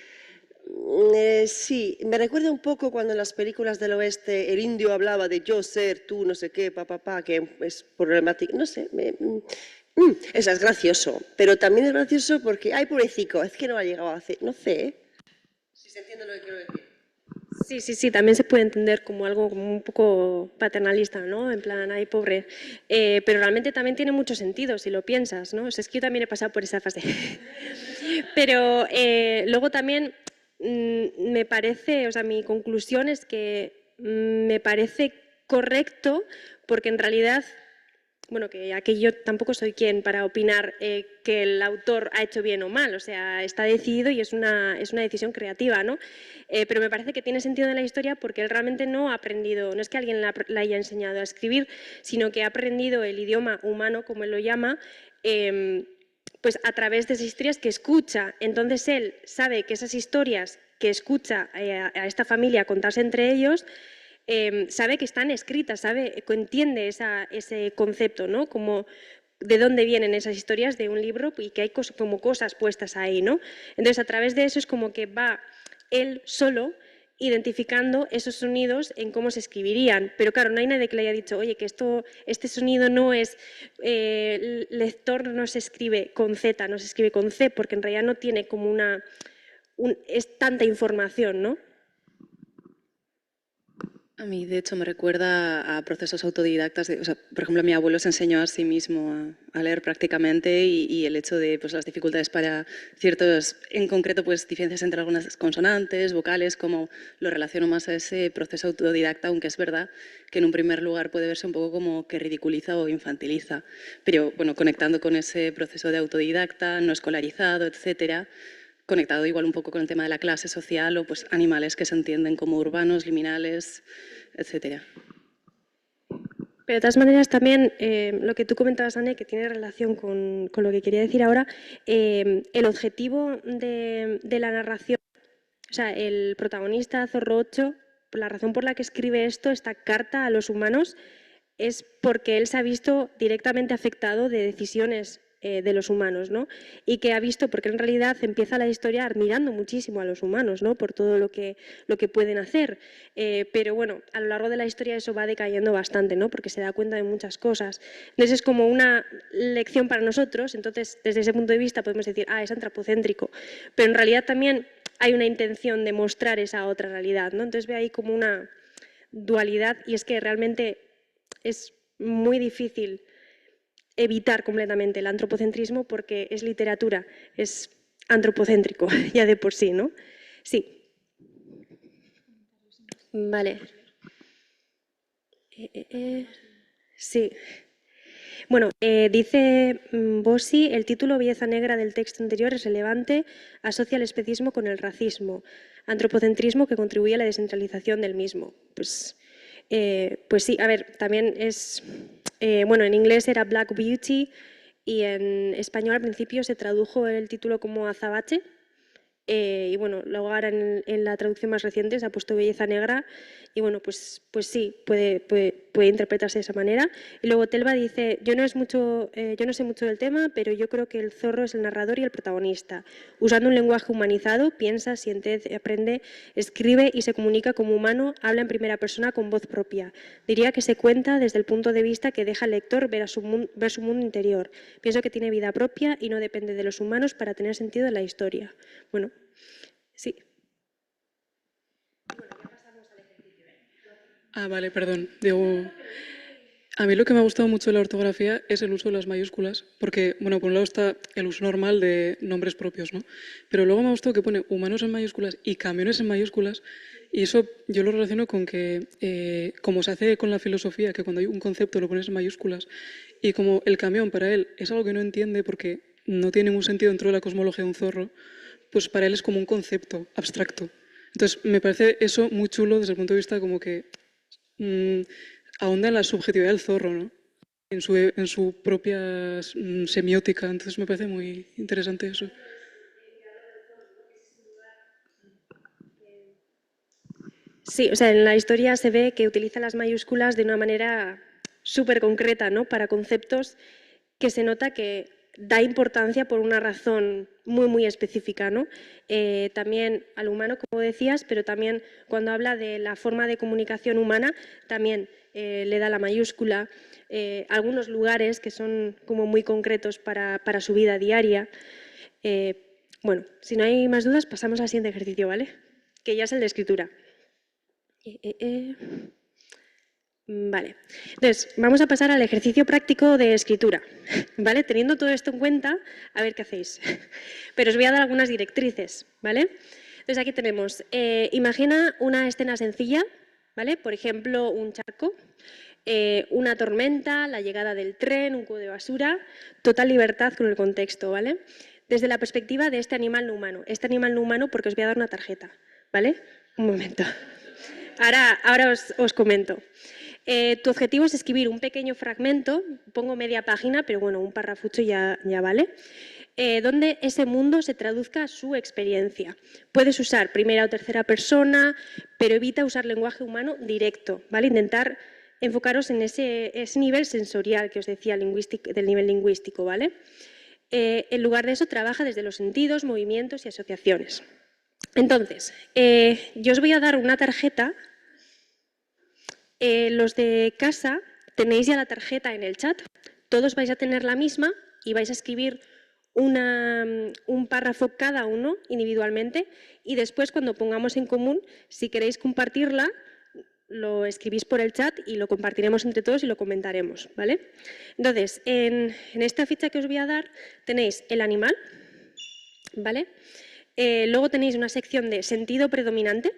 sí, me recuerda un poco cuando en las películas del oeste el indio hablaba de yo ser, tú, no sé qué, que es problemático, no sé, eso es gracioso, pero también es gracioso porque, ay, pobrecito, es que no ha llegado a hacer, no sé, si se entiende lo que quiero decir. Sí, también se puede entender como algo como un poco paternalista, ¿no? En plan, ay, pobre. Pero realmente también tiene mucho sentido si lo piensas, ¿no? O sea, es que yo también he pasado por esa fase. Pero luego también me parece, o sea, mi conclusión es que me parece correcto porque en realidad, bueno, que aquí yo tampoco soy quien para opinar que el autor ha hecho bien o mal, o sea, está decidido y es una decisión creativa, ¿no? Pero me parece que tiene sentido en la historia porque él realmente no ha aprendido, no es que alguien la haya enseñado a escribir, sino que ha aprendido el idioma humano, como él lo llama, pues a través de esas historias que escucha. Entonces él sabe que esas historias que escucha a esta familia contarse entre ellos, sabe que están escritas, entiende ese concepto, ¿no? Como de dónde vienen esas historias de un libro y que hay como cosas puestas ahí, ¿no? Entonces a través de eso es como que va él solo identificando esos sonidos en cómo se escribirían. Pero claro, no hay nadie que le haya dicho, oye, que este sonido no es, lector no se escribe con Z, no se escribe con C, porque en realidad no tiene como es tanta información, ¿no? A mí, de hecho, me recuerda a procesos autodidactas. O sea, por ejemplo, mi abuelo se enseñó a sí mismo a leer prácticamente y el hecho de pues, las dificultades para ciertos, en concreto, pues diferencias entre algunas consonantes, vocales, como lo relaciono más a ese proceso autodidacta, aunque es verdad que en un primer lugar puede verse un poco como que ridiculiza o infantiliza. Pero bueno, conectando con ese proceso de autodidacta, no escolarizado, etcétera, conectado igual un poco con el tema de la clase social o pues animales que se entienden como urbanos, liminales, etcétera. Pero de todas maneras también lo que tú comentabas, Anne, que tiene relación con lo que quería decir ahora, el objetivo de la narración, o sea, el protagonista Zorro 8, la razón por la que escribe esta carta a los humanos, es porque él se ha visto directamente afectado de decisiones de los humanos, ¿no? Y que ha visto, porque en realidad empieza la historia admirando muchísimo a los humanos, ¿no? Por todo lo que pueden hacer. Pero bueno, a lo largo de la historia eso va decayendo bastante, ¿no? Porque se da cuenta de muchas cosas. Entonces es como una lección para nosotros. Entonces, desde ese punto de vista podemos decir, es antropocéntrico. Pero en realidad también hay una intención de mostrar esa otra realidad, ¿no? Entonces ve ahí como una dualidad y es que realmente es muy difícil evitar completamente el antropocentrismo porque es literatura, es antropocéntrico ya de por sí, ¿no? Sí. Vale. Sí. Bueno, dice Bossi, el título Belleza Negra del texto anterior es relevante, asocia el especismo con el racismo, antropocentrismo que contribuye a la descentralización del mismo. Pues sí, a ver, también es, bueno, en inglés era Black Beauty y en español al principio se tradujo el título como azabache. Y bueno, luego ahora en la traducción más reciente se ha puesto belleza negra y bueno, pues sí, puede interpretarse de esa manera. Y luego Telva dice, yo no sé mucho del tema, pero yo creo que el zorro es el narrador y el protagonista. Usando un lenguaje humanizado, piensa, siente, aprende, escribe y se comunica como humano, habla en primera persona con voz propia. Diría que se cuenta desde el punto de vista que deja al lector ver su mundo interior. Pienso que tiene vida propia y no depende de los humanos para tener sentido en la historia. Bueno, sí. Ah, vale, perdón. Digo, a mí lo que me ha gustado mucho de la ortografía es el uso de las mayúsculas, porque, bueno, por un lado está el uso normal de nombres propios, ¿no? Pero luego me ha gustado que pone humanos en mayúsculas y camiones en mayúsculas, y eso yo lo relaciono con que, como se hace con la filosofía, que cuando hay un concepto lo pones en mayúsculas, y como el camión para él es algo que no entiende porque no tiene ningún sentido dentro de la cosmología de un zorro, pues para él es como un concepto abstracto. Entonces, me parece eso muy chulo desde el punto de vista como que ahonda en la subjetividad del zorro, ¿no? En su propia semiótica. Entonces, me parece muy interesante eso. Sí, o sea, en la historia se ve que utiliza las mayúsculas de una manera súper concreta, ¿no? Para conceptos que se nota que da importancia por una razón muy, muy específica, ¿no? También al humano, como decías, pero también cuando habla de la forma de comunicación humana, también le da la mayúscula, algunos lugares que son como muy concretos para su vida diaria. Bueno, si no hay más dudas, pasamos al siguiente ejercicio, ¿vale? Que ya es el de escritura. Vale, entonces vamos a pasar al ejercicio práctico de escritura, ¿vale? Teniendo todo esto en cuenta, a ver qué hacéis. Pero os voy a dar algunas directrices, ¿vale? Entonces aquí tenemos, imagina una escena sencilla, ¿vale? Por ejemplo, un charco, una tormenta, la llegada del tren, un cubo de basura, total libertad con el contexto, ¿vale? Desde la perspectiva de este animal no humano. Este animal no humano porque os voy a dar una tarjeta, ¿vale? Un momento. Ahora os comento. Tu objetivo es escribir un pequeño fragmento, pongo media página, pero bueno, un parrafucho ya vale, donde ese mundo se traduzca a su experiencia. Puedes usar primera o tercera persona, pero evita usar lenguaje humano directo, ¿vale? Intentar enfocaros en ese nivel sensorial que os decía del nivel lingüístico, ¿vale? En lugar de eso, trabaja desde los sentidos, movimientos y asociaciones. Entonces, yo os voy a dar una tarjeta. Los de casa tenéis ya la tarjeta en el chat. Todos vais a tener la misma y vais a escribir un párrafo cada uno individualmente y después cuando pongamos en común, si queréis compartirla, lo escribís por el chat y lo compartiremos entre todos y lo comentaremos, ¿vale? Entonces, en esta ficha que os voy a dar tenéis el animal, ¿vale? Luego tenéis una sección de sentido predominante,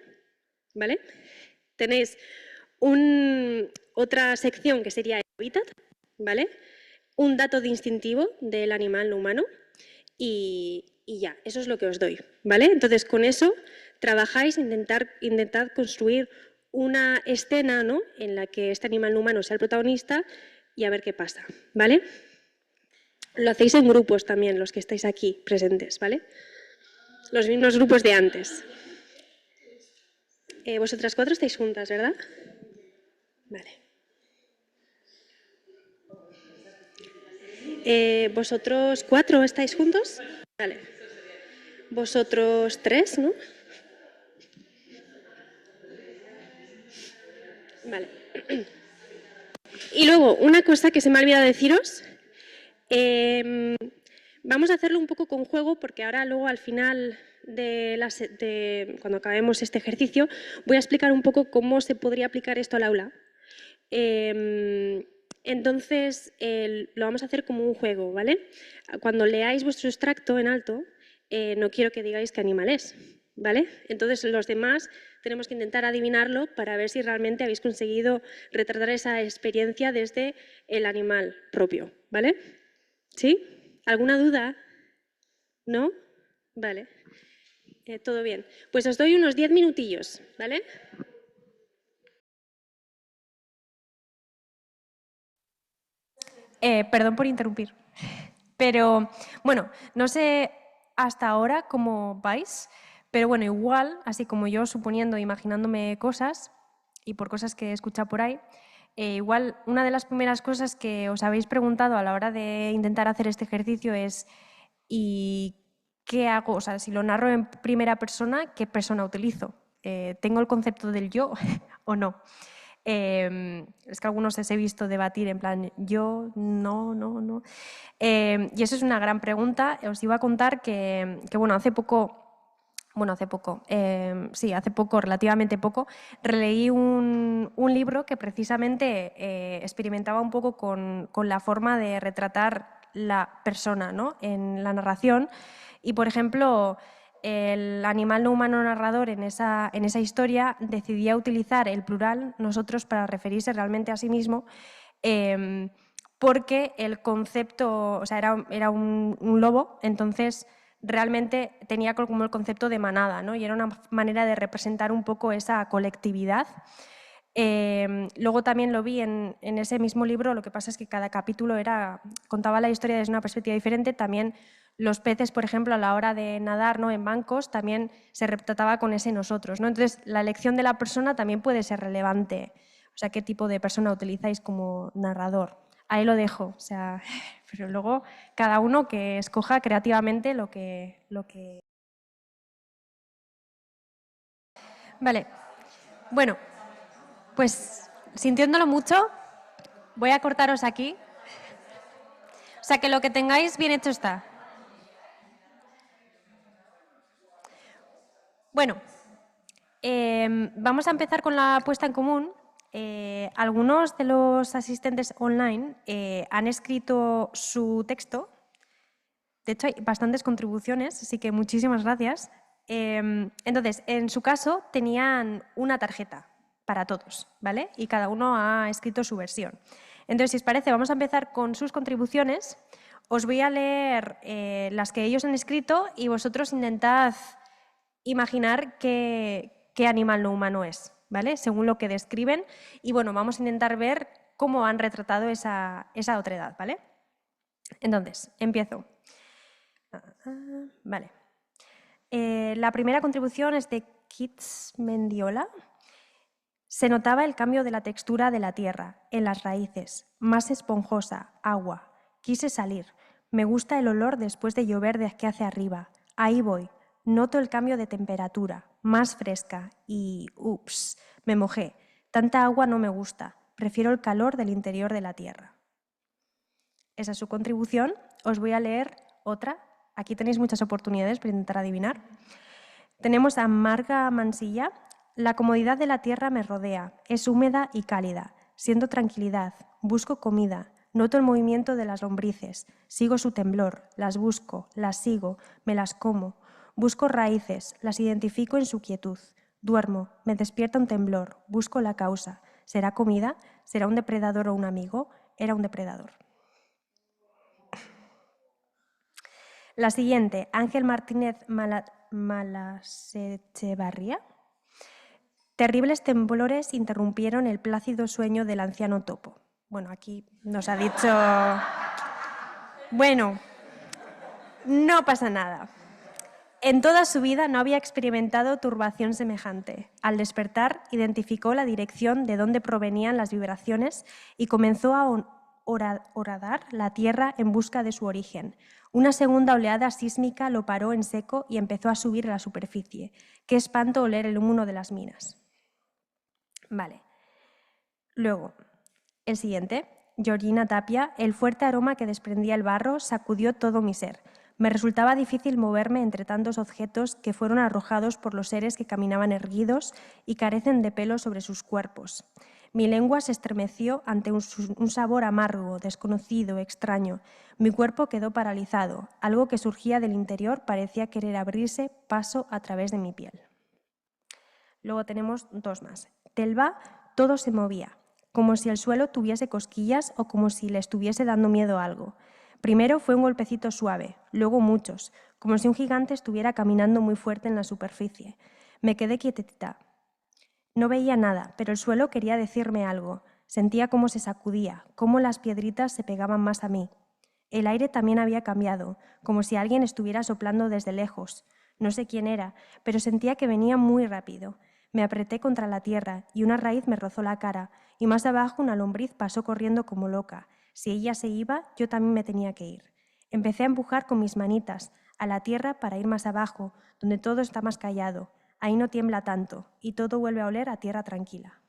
¿vale? Tenéis otra sección que sería el hábitat, ¿vale? Un dato distintivo del animal no humano y ya, eso es lo que os doy, ¿vale? Entonces, con eso trabajáis, intentad construir una escena, ¿no?, en la que este animal no humano sea el protagonista y a ver qué pasa, ¿vale? Lo hacéis en grupos también, los que estáis aquí presentes, ¿vale? Los mismos grupos de antes. Vosotras 4 estáis juntas, ¿verdad? Vale. ¿Vosotros 4 estáis juntos? Vale. Vosotros 3, ¿no? Vale. Y luego, una cosa que se me ha olvidado deciros. Vamos a hacerlo un poco con juego porque ahora luego al final cuando acabemos este ejercicio voy a explicar un poco cómo se podría aplicar esto al aula. Entonces lo vamos a hacer como un juego, ¿vale? Cuando leáis vuestro extracto en alto, no quiero que digáis qué animal es, ¿vale? Entonces los demás tenemos que intentar adivinarlo para ver si realmente habéis conseguido retratar esa experiencia desde el animal propio, ¿vale? ¿Sí? ¿Alguna duda? ¿No? Vale. Todo bien. Pues os doy unos 10 minutillos, ¿vale? Perdón por interrumpir. Pero, bueno, no sé hasta ahora cómo vais, pero bueno, igual, así como yo suponiendo, imaginándome cosas, y por cosas que he escuchado por ahí, igual una de las primeras cosas que os habéis preguntado a la hora de intentar hacer este ejercicio es ¿y qué hago? O sea, si lo narro en primera persona, ¿qué persona utilizo? ¿Tengo el concepto del yo o no? Es que algunos os he visto debatir en plan yo, no. Y eso es una gran pregunta. Os iba a contar que bueno, hace poco, relativamente poco, releí un libro que precisamente experimentaba un poco con la forma de retratar la persona, ¿no?, en la narración. Y, por ejemplo, el animal no humano narrador en esa historia decidía utilizar el plural nosotros para referirse realmente a sí mismo, porque el concepto, o sea, era un lobo, entonces realmente tenía como el concepto de manada, ¿no? Y era una manera de representar un poco esa colectividad. Luego también lo vi en ese mismo libro, lo que pasa es que cada capítulo contaba la historia desde una perspectiva diferente. También los peces, por ejemplo, a la hora de nadar, ¿no?, en bancos, también se retrataba con ese nosotros, ¿no? Entonces, la elección de la persona también puede ser relevante. O sea, qué tipo de persona utilizáis como narrador. Ahí lo dejo, o sea, pero luego cada uno que escoja creativamente lo que... Vale, bueno, pues sintiéndolo mucho, voy a cortaros aquí. O sea, que lo que tengáis bien hecho está. Bueno, vamos a empezar con la puesta en común. Algunos de los asistentes online han escrito su texto. De hecho, hay bastantes contribuciones, así que muchísimas gracias. Entonces, en su caso, tenían una tarjeta para todos, ¿vale? Y cada uno ha escrito su versión. Entonces, si os parece, vamos a empezar con sus contribuciones. Os voy a leer las que ellos han escrito y vosotros intentad imaginar qué animal no humano es, ¿vale?, según lo que describen. Y bueno, vamos a intentar ver cómo han retratado esa otredad, ¿vale? Entonces, empiezo. Vale. La primera contribución es de Kits Mendiola. Se notaba el cambio de la textura de la tierra, en las raíces, más esponjosa, agua. Quise salir. Me gusta el olor después de llover de aquí hacia arriba. Ahí voy. Noto el cambio de temperatura, más fresca y... ups, me mojé. Tanta agua no me gusta. Prefiero el calor del interior de la tierra. Esa es su contribución. Os voy a leer otra. Aquí tenéis muchas oportunidades para intentar adivinar. Tenemos a Marga Mansilla. La comodidad de la tierra me rodea. Es húmeda y cálida. Siento tranquilidad. Busco comida. Noto el movimiento de las lombrices. Sigo su temblor. Las busco. Las sigo. Me las como. Busco raíces. Las identifico en su quietud. Duermo. Me despierta un temblor. Busco la causa. ¿Será comida? ¿Será un depredador o un amigo? Era un depredador. La siguiente, Ángel Martínez Malasechevarría. Terribles temblores interrumpieron el plácido sueño del anciano topo. Bueno, aquí nos ha dicho... Bueno, no pasa nada. En toda su vida no había experimentado turbación semejante. Al despertar, identificó la dirección de donde provenían las vibraciones y comenzó a horadar la tierra en busca de su origen. Una segunda oleada sísmica lo paró en seco y empezó a subir a la superficie. Qué espanto oler el humo de las minas. Vale. Luego, el siguiente, Georgina Tapia. El fuerte aroma que desprendía el barro sacudió todo mi ser. Me resultaba difícil moverme entre tantos objetos que fueron arrojados por los seres que caminaban erguidos y carecen de pelo sobre sus cuerpos. Mi lengua se estremeció ante un sabor amargo, desconocido, extraño. Mi cuerpo quedó paralizado. Algo que surgía del interior parecía querer abrirse paso a través de mi piel. Luego tenemos 2 más. Telva, todo se movía, como si el suelo tuviese cosquillas o como si le estuviese dando miedo a algo. Primero fue un golpecito suave, luego muchos, como si un gigante estuviera caminando muy fuerte en la superficie. Me quedé quietita. No veía nada, pero el suelo quería decirme algo. Sentía cómo se sacudía, cómo las piedritas se pegaban más a mí. El aire también había cambiado, como si alguien estuviera soplando desde lejos. No sé quién era, pero sentía que venía muy rápido. Me apreté contra la tierra y una raíz me rozó la cara, y más abajo una lombriz pasó corriendo como loca. Si ella se iba, yo también me tenía que ir. Empecé a empujar con mis manitas a la tierra para ir más abajo, donde todo está más callado. Ahí no tiembla tanto y todo vuelve a oler a tierra tranquila.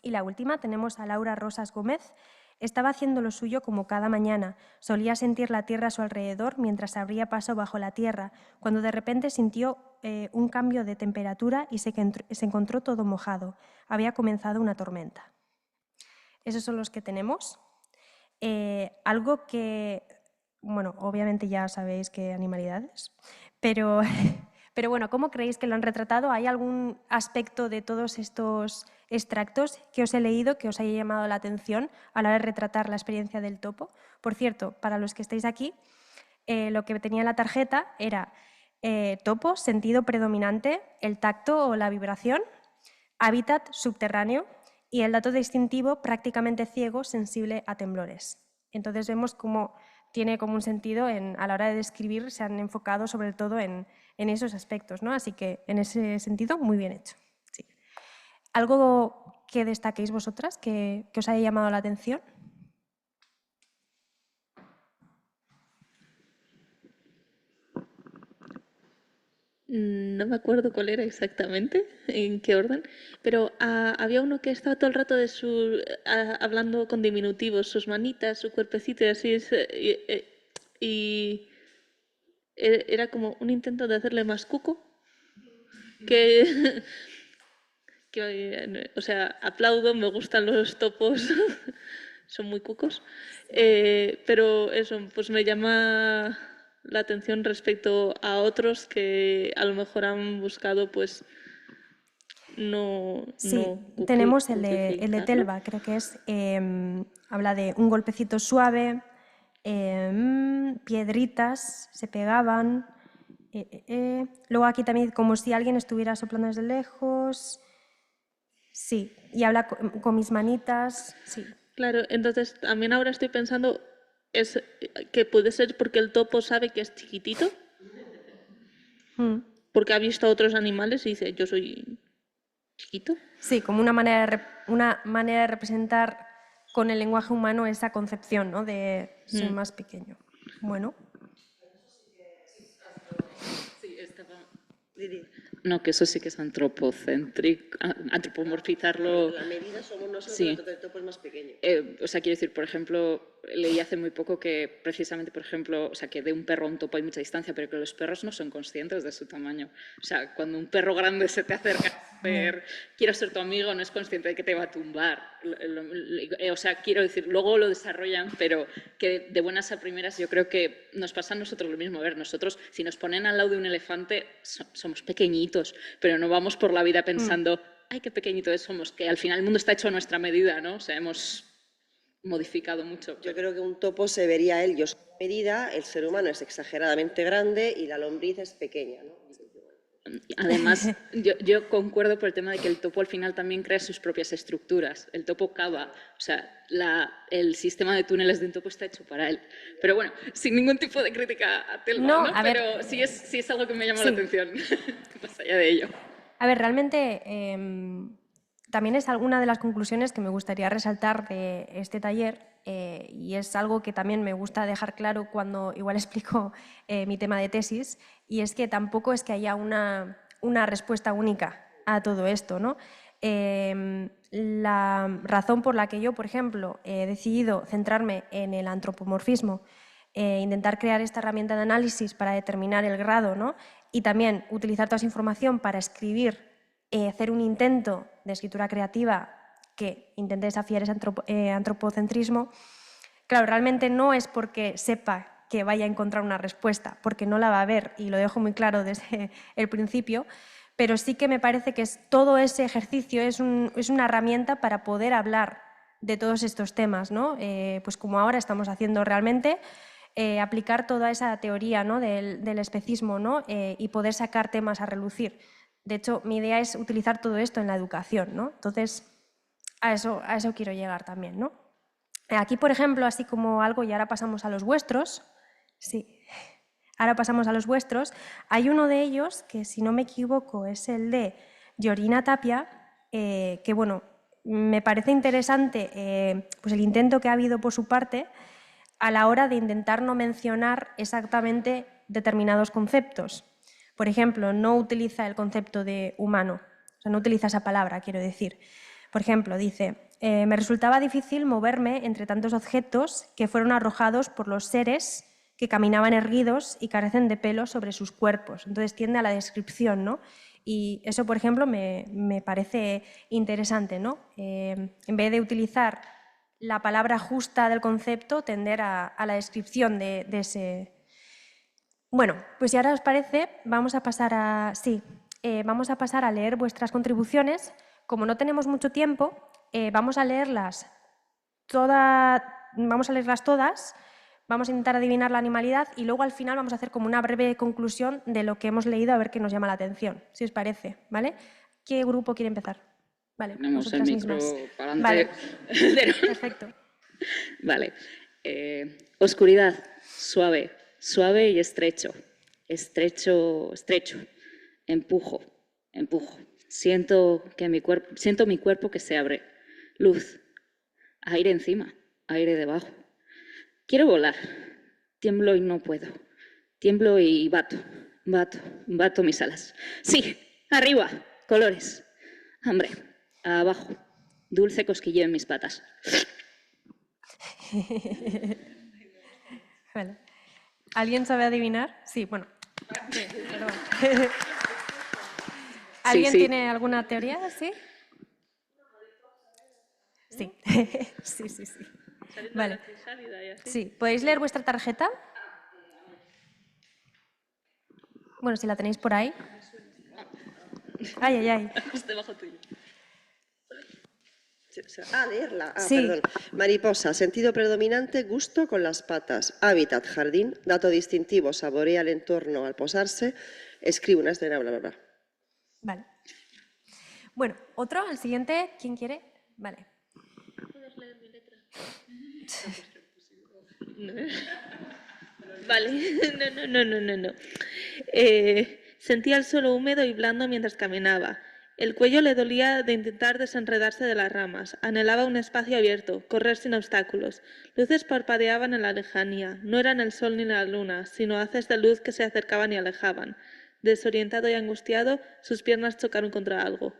Y la última tenemos a Laura Rosas Gómez. Estaba haciendo lo suyo como cada mañana. Solía sentir la tierra a su alrededor mientras abría paso bajo la tierra, cuando de repente sintió un cambio de temperatura y se encontró todo mojado. Había comenzado una tormenta. Esos son los que tenemos. Algo que, bueno, obviamente ya sabéis qué animalidades, pero bueno, ¿cómo creéis que lo han retratado? ¿Hay algún aspecto de todos estos extractos que os he leído que os haya llamado la atención a la hora de retratar la experiencia del topo? Por cierto, para los que estáis aquí, lo que tenía en la tarjeta era topo, sentido predominante, el tacto o la vibración, hábitat subterráneo y el dato distintivo prácticamente ciego, sensible a temblores. Entonces vemos cómo tiene como un sentido a la hora de describir, se han enfocado sobre todo en esos aspectos, ¿no? Así que en ese sentido, muy bien hecho. Sí. ¿Algo que destaquéis vosotras, que os haya llamado la atención? No me acuerdo cuál era exactamente, en qué orden, pero había uno que estaba todo el rato hablando con diminutivos, sus manitas, su cuerpecito y así, y era como un intento de hacerle más cuco, que, o sea, aplaudo, me gustan los topos, son muy cucos, pero eso, pues me llama la atención respecto a otros que a lo mejor han buscado, pues, Sí, tenemos el de cutrificarlo. Telva, creo que es, habla de un golpecito suave, piedritas se pegaban, luego aquí también como si alguien estuviera soplando desde lejos, sí, y habla con mis manitas, sí. Claro, entonces también ahora estoy pensando que puede ser porque el topo sabe que es chiquitito, porque ha visto a otros animales y dice, yo soy chiquito. Sí, como una manera de representar con el lenguaje humano esa concepción, ¿no? De ser más pequeño. Bueno. Sí, no, que eso sí que es antropocéntrico, antropomorfizarlo. La medida somos nosotros, Sí. entonces el topo es más pequeño. O sea, quiero decir, por ejemplo, leí hace muy poco que precisamente, por ejemplo, o sea, que de un perro a un topo hay mucha distancia, pero que los perros no son conscientes de su tamaño. O sea, cuando un perro grande se te acerca a hacer, quiero ser tu amigo, no es consciente de que te va a tumbar. O sea, quiero decir, luego lo desarrollan, pero que de buenas a primeras yo creo que nos pasa a nosotros lo mismo. A ver, nosotros, si nos ponen al lado de un elefante, somos pequeñitos, pero no vamos por la vida pensando, ay, qué pequeñitos somos, que al final el mundo está hecho a nuestra medida, ¿no? O sea, hemos modificado mucho. Yo creo que un topo se vería él, yo soy medida, el ser humano es exageradamente grande y la lombriz es pequeña, ¿no? Además, yo concuerdo por el tema de que el topo al final también crea sus propias estructuras. El topo cava, o sea, el sistema de túneles de un topo está hecho para él. Pero bueno, sin ningún tipo de crítica a Telva, No, ¿no? a ver. Pero sí es algo que me llama Sí. la atención, más allá de ello. A ver, realmente también es alguna de las conclusiones que me gustaría resaltar de este taller y es algo que también me gusta dejar claro cuando igual explico mi tema de tesis, y es que tampoco es que haya una respuesta única a todo esto, ¿no? La razón por la que yo, por ejemplo, he decidido centrarme en el antropomorfismo, intentar crear esta herramienta de análisis para determinar el grado, ¿no? Y también utilizar toda esa información para escribir, hacer un intento de escritura creativa que intente desafiar ese antropocentrismo, claro, realmente no es porque sepa que vaya a encontrar una respuesta, porque no la va a ver, y lo dejo muy claro desde el principio, pero sí que me parece que todo ese ejercicio es una herramienta para poder hablar de todos estos temas, ¿no? Pues como ahora estamos haciendo realmente, aplicar toda esa teoría, ¿no? del especismo, ¿no? Y poder sacar temas a relucir. De hecho, mi idea es utilizar todo esto en la educación, ¿no? Entonces, a eso quiero llegar también, ¿no? Aquí, por ejemplo, así como algo, y ahora pasamos a los vuestros, sí, ahora pasamos a los vuestros, hay uno de ellos que, si no me equivoco, es el de Yorina Tapia, que, bueno, me parece interesante pues el intento que ha habido por su parte a la hora de intentar no mencionar exactamente determinados conceptos. Por ejemplo, no utiliza el concepto de humano, o sea, no utiliza esa palabra, quiero decir. Por ejemplo, dice, me resultaba difícil moverme entre tantos objetos que fueron arrojados por los seres que caminaban erguidos y carecen de pelo sobre sus cuerpos. Entonces tiende a la descripción, ¿no? Y eso, por ejemplo, me parece interesante, ¿no? En vez de utilizar la palabra justa del concepto, tender a la descripción de ese... Bueno, pues si ahora os parece, vamos a pasar a leer vuestras contribuciones. Como no tenemos mucho tiempo, vamos a leerlas todas, vamos a intentar adivinar la animalidad y luego al final vamos a hacer como una breve conclusión de lo que hemos leído a ver qué nos llama la atención, si os parece, ¿vale? ¿Qué grupo quiere empezar? Vale, Tenemos el vosotras micro mismas. para adelante. Vale, perfecto. Vale. Oscuridad, suave, suave y estrecho. Estrecho, estrecho. Empujo, empujo. Siento mi cuerpo que se abre. Luz, aire encima, aire debajo. Quiero volar. Tiemblo y no puedo. Tiemblo y bato mis alas. Sí, arriba, colores. Hambre, abajo. Dulce cosquilleo en mis patas. Vale. ¿Alguien sabe adivinar? Sí, bueno. Sí, perdón. ¿Alguien sí. tiene alguna teoría? ¿Sí? Sí. Sí. Vale. Sí, ¿podéis leer vuestra tarjeta? Bueno, si la tenéis por ahí. Ay. Debajo tuyo. Leerla. Sí. Perdón. Mariposa, sentido predominante, gusto con las patas. Hábitat, jardín. Dato distintivo, saborea el entorno al posarse. Escribe una escena, bla, bla, bla. Vale. Bueno, otro, el siguiente, ¿quién quiere? Vale. ¿Puedes leer mi letra? Vale, no. Sentía el suelo húmedo y blando mientras caminaba. El cuello le dolía de intentar desenredarse de las ramas. Anhelaba un espacio abierto, correr sin obstáculos. Luces parpadeaban en la lejanía. No eran el sol ni la luna, sino haces de luz que se acercaban y alejaban. Desorientado y angustiado, sus piernas chocaron contra algo.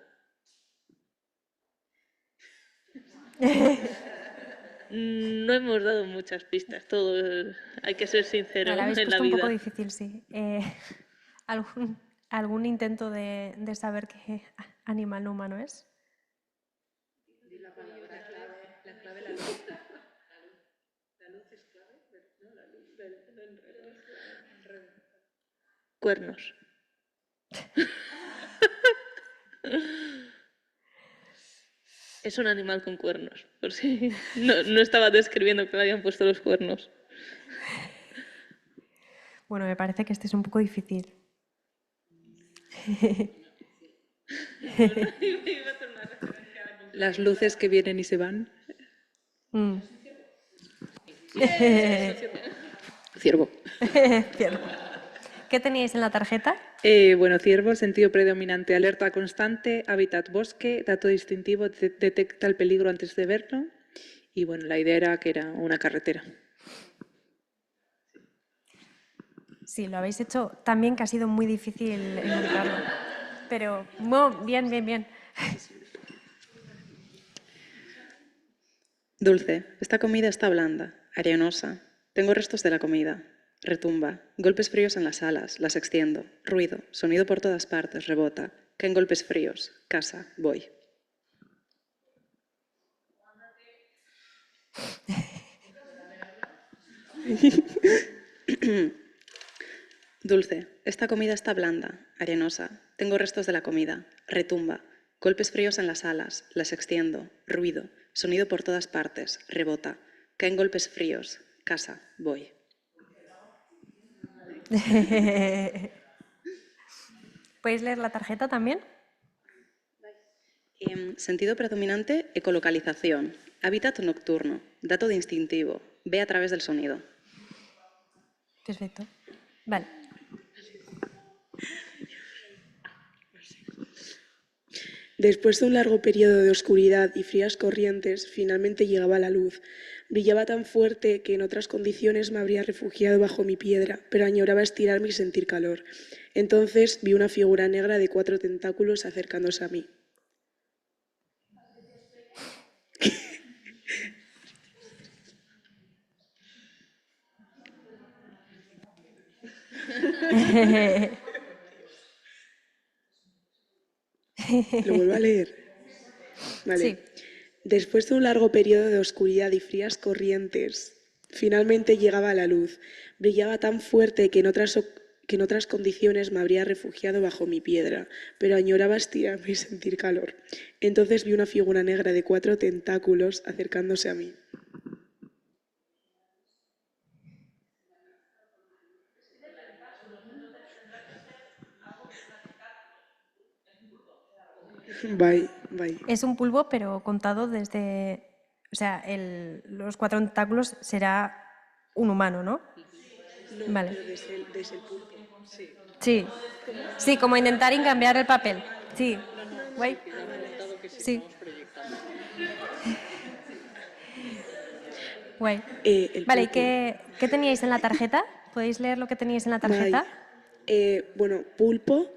No hemos dado muchas pistas, todo hay que ser sincero Vale, habéis en la puesto un poco vida. difícil, sí. ¿Algún intento de saber qué animal humano es? La clave, la luz. La luz es clave, ¿no? La luz del enredo. Cuernos. Es un animal con cuernos, por si no estaba describiendo que le habían puesto los cuernos. Bueno, me parece que este es un poco difícil. Las luces que vienen y se van. Ciervo. Ciervo. ¿Qué teníais en la tarjeta? Bueno, ciervo, sentido predominante, alerta constante, hábitat bosque, dato distintivo, detecta el peligro antes de verlo. Y bueno, la idea era que era una carretera. Sí, lo habéis hecho también, que ha sido muy difícil encontrarlo. Pero bien. Dulce, esta comida está blanda, arenosa. Tengo restos de la comida. Retumba. Golpes fríos en las alas, las extiendo. Ruido. Sonido por todas partes, rebota. Caen golpes fríos. Casa. Voy. Dulce, esta comida está blanda, arenosa. Tengo restos de la comida. Retumba. Golpes fríos en las alas. Las extiendo. Ruido. Sonido por todas partes. Rebota. Caen golpes fríos. Casa. Voy. ¿Podéis leer la tarjeta también? Sentido predominante, ecolocalización. Hábitat nocturno. Dato distintivo. Ve a través del sonido. Perfecto. Vale. Después de un largo periodo de oscuridad y frías corrientes, finalmente llegaba la luz. Brillaba tan fuerte que en otras condiciones me habría refugiado bajo mi piedra, pero añoraba estirarme y sentir calor. Entonces vi una figura negra de 4 tentáculos acercándose a mí. ¿Lo vuelvo a leer? Vale. Sí. Después de un largo periodo de oscuridad y frías corrientes, finalmente llegaba la luz. Brillaba tan fuerte que en otras condiciones me habría refugiado bajo mi piedra, pero añoraba estirarme y sentir calor. Entonces vi una figura negra de 4 tentáculos acercándose a mí. Bye. Es un pulpo, pero contado desde... O sea, los 4 tentáculos será un humano, ¿no? No, vale. pero desde el pulpo, sí. Sí. Sí, como intentar cambiar el papel. Sí. Guay. Sí. Guay. Vale, ¿y qué teníais en la tarjeta? ¿Podéis leer lo que teníais en la tarjeta? Bueno, pulpo,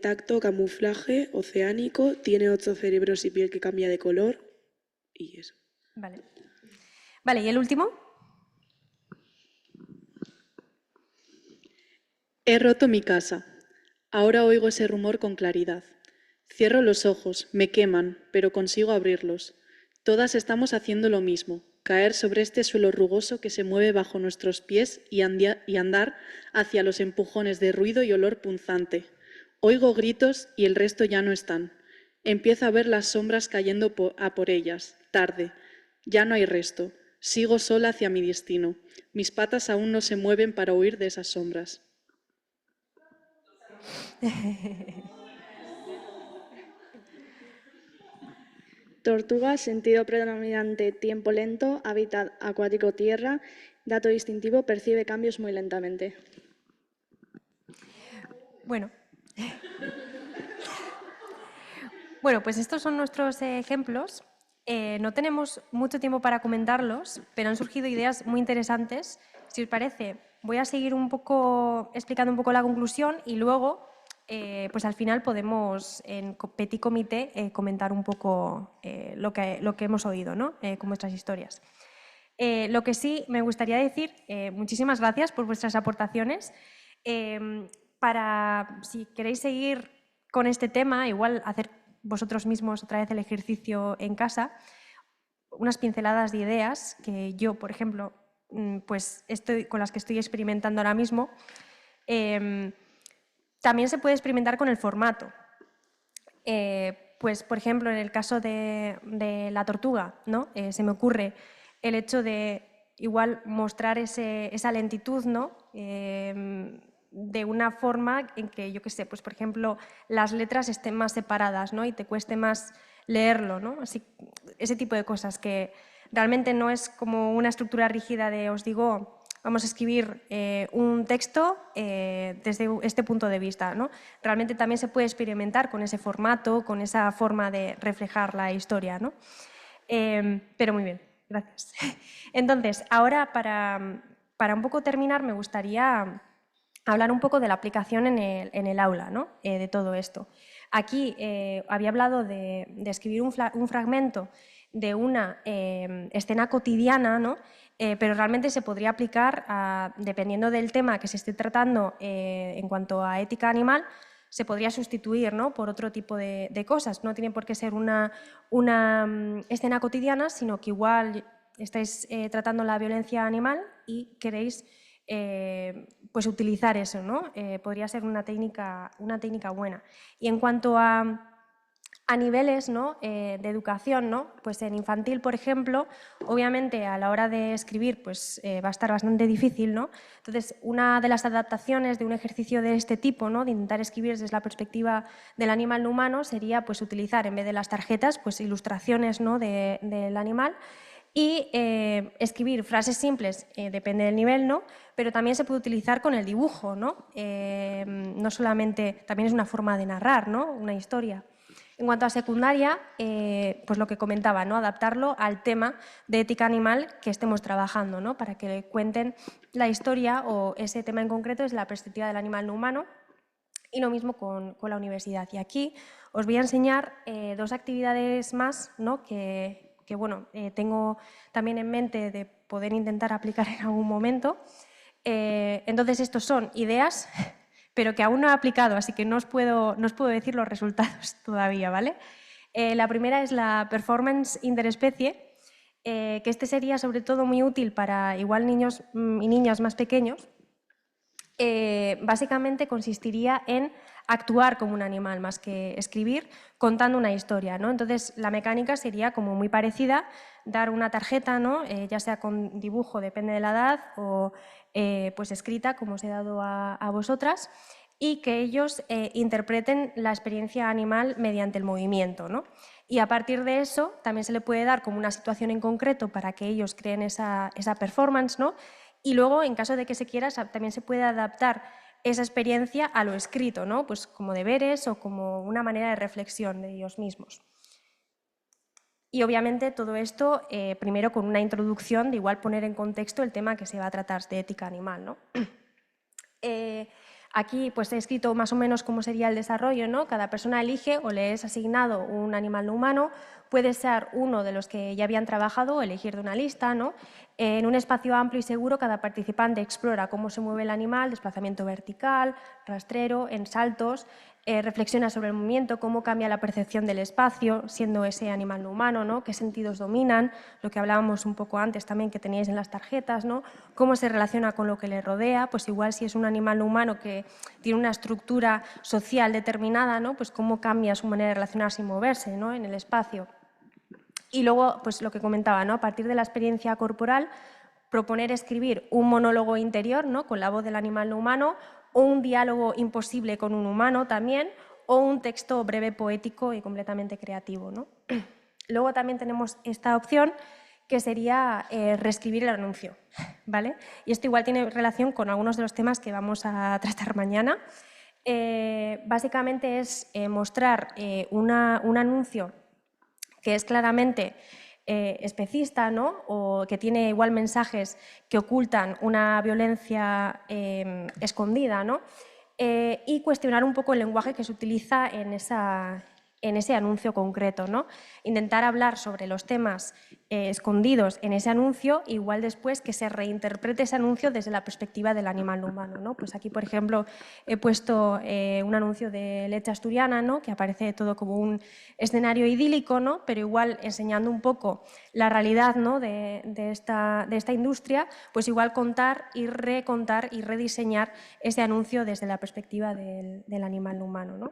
tacto, camuflaje, oceánico, tiene 8 cerebros y piel que cambia de color y eso. Vale. Vale, ¿y el último? He roto mi casa. Ahora oigo ese rumor con claridad. Cierro los ojos, me queman, pero consigo abrirlos. Todas estamos haciendo lo mismo, caer sobre este suelo rugoso que se mueve bajo nuestros pies y andar hacia los empujones de ruido y olor punzante. Oigo gritos y el resto ya no están. Empiezo a ver las sombras cayendo a por ellas. Tarde. Ya no hay resto. Sigo sola hacia mi destino. Mis patas aún no se mueven para huir de esas sombras. Tortuga, sentido predominante, tiempo lento, hábitat acuático tierra, dato distintivo, percibe cambios muy lentamente. Bueno. Bueno, pues estos son nuestros ejemplos. No tenemos mucho tiempo para comentarlos, pero han surgido ideas muy interesantes. Si os parece, voy a seguir un poco explicando un poco la conclusión y luego, pues al final podemos en petit comité comentar un poco lo que hemos oído, ¿no? Con vuestras historias. Lo que sí me gustaría decir, muchísimas gracias por vuestras aportaciones. Si queréis seguir con este tema, igual hacer vosotros mismos otra vez el ejercicio en casa, unas pinceladas de ideas que yo, por ejemplo, pues con las que estoy experimentando ahora mismo. También se puede experimentar con el formato. Pues, por ejemplo, en el caso de la tortuga, ¿no? Se me ocurre el hecho de igual mostrar esa lentitud, ¿no? De una forma en que, yo qué sé, pues por ejemplo, las letras estén más separadas, ¿no? Y te cueste más leerlo, ¿no? Así, ese tipo de cosas que realmente no es como una estructura rígida de, os digo, vamos a escribir un texto desde este punto de vista, ¿no? Realmente también se puede experimentar con ese formato, con esa forma de reflejar la historia, ¿no? Pero muy bien, gracias. Entonces, ahora para un poco terminar, me gustaría hablar un poco de la aplicación en el aula, ¿no? De todo esto. Aquí había hablado de escribir un fragmento de una escena cotidiana, ¿no? Pero realmente se podría aplicar, dependiendo del tema que se esté tratando en cuanto a ética animal, se podría sustituir, ¿no? Por otro tipo de cosas. No tiene por qué ser una escena cotidiana, sino que igual estáis tratando la violencia animal y queréis pues utilizar eso, ¿no? Podría ser una técnica buena. Y en cuanto a niveles, ¿no? De educación, ¿no? Pues en infantil, por ejemplo, obviamente a la hora de escribir pues, va a estar bastante difícil, ¿no? Entonces, una de las adaptaciones de un ejercicio de este tipo, ¿no? De intentar escribir desde la perspectiva del animal humano, sería pues, utilizar, en vez de las tarjetas, pues, ilustraciones, ¿no? del animal y escribir frases simples, depende del nivel, ¿no? Pero también se puede utilizar con el dibujo, ¿no? No solamente, también es una forma de narrar, ¿no? Una historia. En cuanto a secundaria, pues lo que comentaba, ¿no? Adaptarlo al tema de ética animal que estemos trabajando, ¿no? Para que cuenten la historia o ese tema en concreto desde la perspectiva del animal no humano, y lo mismo con la universidad. Y aquí os voy a enseñar 2 actividades más, ¿no? que bueno, tengo también en mente de poder intentar aplicar en algún momento. Entonces, estos son ideas, pero que aún no he aplicado, así que no os puedo decir los resultados todavía, ¿vale? La primera es la performance interespecie, que este sería sobre todo muy útil para igual niños y niñas más pequeños. Básicamente consistiría en actuar como un animal más que escribir contando una historia, ¿no? Entonces la mecánica sería como muy parecida, dar una tarjeta, ¿no? Ya sea con dibujo, depende de la edad, o pues escrita, como os he dado a vosotras, y que ellos interpreten la experiencia animal mediante el movimiento, ¿no? Y a partir de eso también se le puede dar como una situación en concreto para que ellos creen esa performance, ¿no? Y luego, en caso de que se quiera, también se puede adaptar esa experiencia a lo escrito, ¿no? Pues como deberes o como una manera de reflexión de ellos mismos. Y obviamente todo esto, primero con una introducción, de igual poner en contexto el tema que se va a tratar de ética animal, ¿no? Aquí pues he escrito más o menos cómo sería el desarrollo, ¿no? Cada persona elige o le es asignado un animal no humano, puede ser uno de los que ya habían trabajado o elegir de una lista, ¿no? En un espacio amplio y seguro cada participante explora cómo se mueve el animal, desplazamiento vertical, rastrero, en saltos, reflexiona sobre el movimiento, cómo cambia la percepción del espacio, siendo ese animal no humano, ¿no? Qué sentidos dominan, lo que hablábamos un poco antes también que teníais en las tarjetas, ¿no? Cómo se relaciona con lo que le rodea, pues igual si es un animal no humano que tiene una estructura social determinada, ¿no? Pues cómo cambia su manera de relacionarse y moverse, ¿no? En el espacio. Y luego, pues lo que comentaba, ¿no? A partir de la experiencia corporal, proponer escribir un monólogo interior, ¿no? Con la voz del animal no humano, o un diálogo imposible con un humano también, o un texto breve, poético y completamente creativo, ¿no? Luego también tenemos esta opción que sería reescribir el anuncio, ¿vale? Y esto igual tiene relación con algunos de los temas que vamos a tratar mañana. Básicamente es mostrar un anuncio que es claramente especista, ¿no? O que tiene igual mensajes que ocultan una violencia escondida, ¿no? Y cuestionar un poco el lenguaje que se utiliza en ese anuncio concreto, ¿no? Intentar hablar sobre los temas escondidos en ese anuncio, igual después que se reinterprete ese anuncio desde la perspectiva del animal no humano, ¿no? Pues aquí, por ejemplo, he puesto un anuncio de leche asturiana, ¿no? Que aparece todo como un escenario idílico, ¿no? Pero igual enseñando un poco la realidad, ¿no? de esta industria, pues igual contar y recontar y rediseñar ese anuncio desde la perspectiva del animal no humano, ¿no?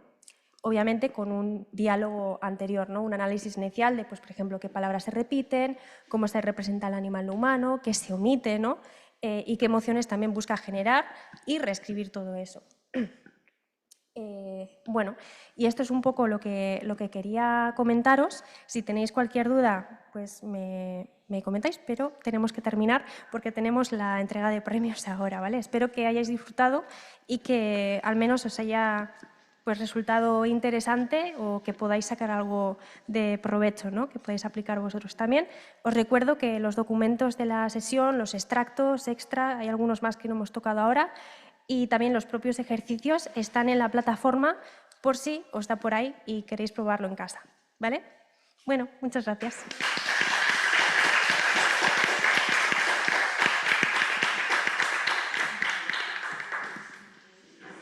Obviamente con un diálogo anterior, ¿no? Un análisis inicial de, pues, por ejemplo, qué palabras se repiten, cómo se representa el animal no humano, qué se omite, ¿no? Y qué emociones también busca generar y reescribir todo eso. Bueno, y esto es un poco lo que quería comentaros. Si tenéis cualquier duda, pues me comentáis, pero tenemos que terminar porque tenemos la entrega de premios ahora, ¿vale? Espero que hayáis disfrutado y que al menos os haya pues resultado interesante o que podáis sacar algo de provecho, ¿no? Que podáis aplicar vosotros también. Os recuerdo que los documentos de la sesión, los extractos extra, hay algunos más que no hemos tocado ahora, y también los propios ejercicios están en la plataforma por si os da por ahí y queréis probarlo en casa, ¿vale? Bueno, muchas gracias.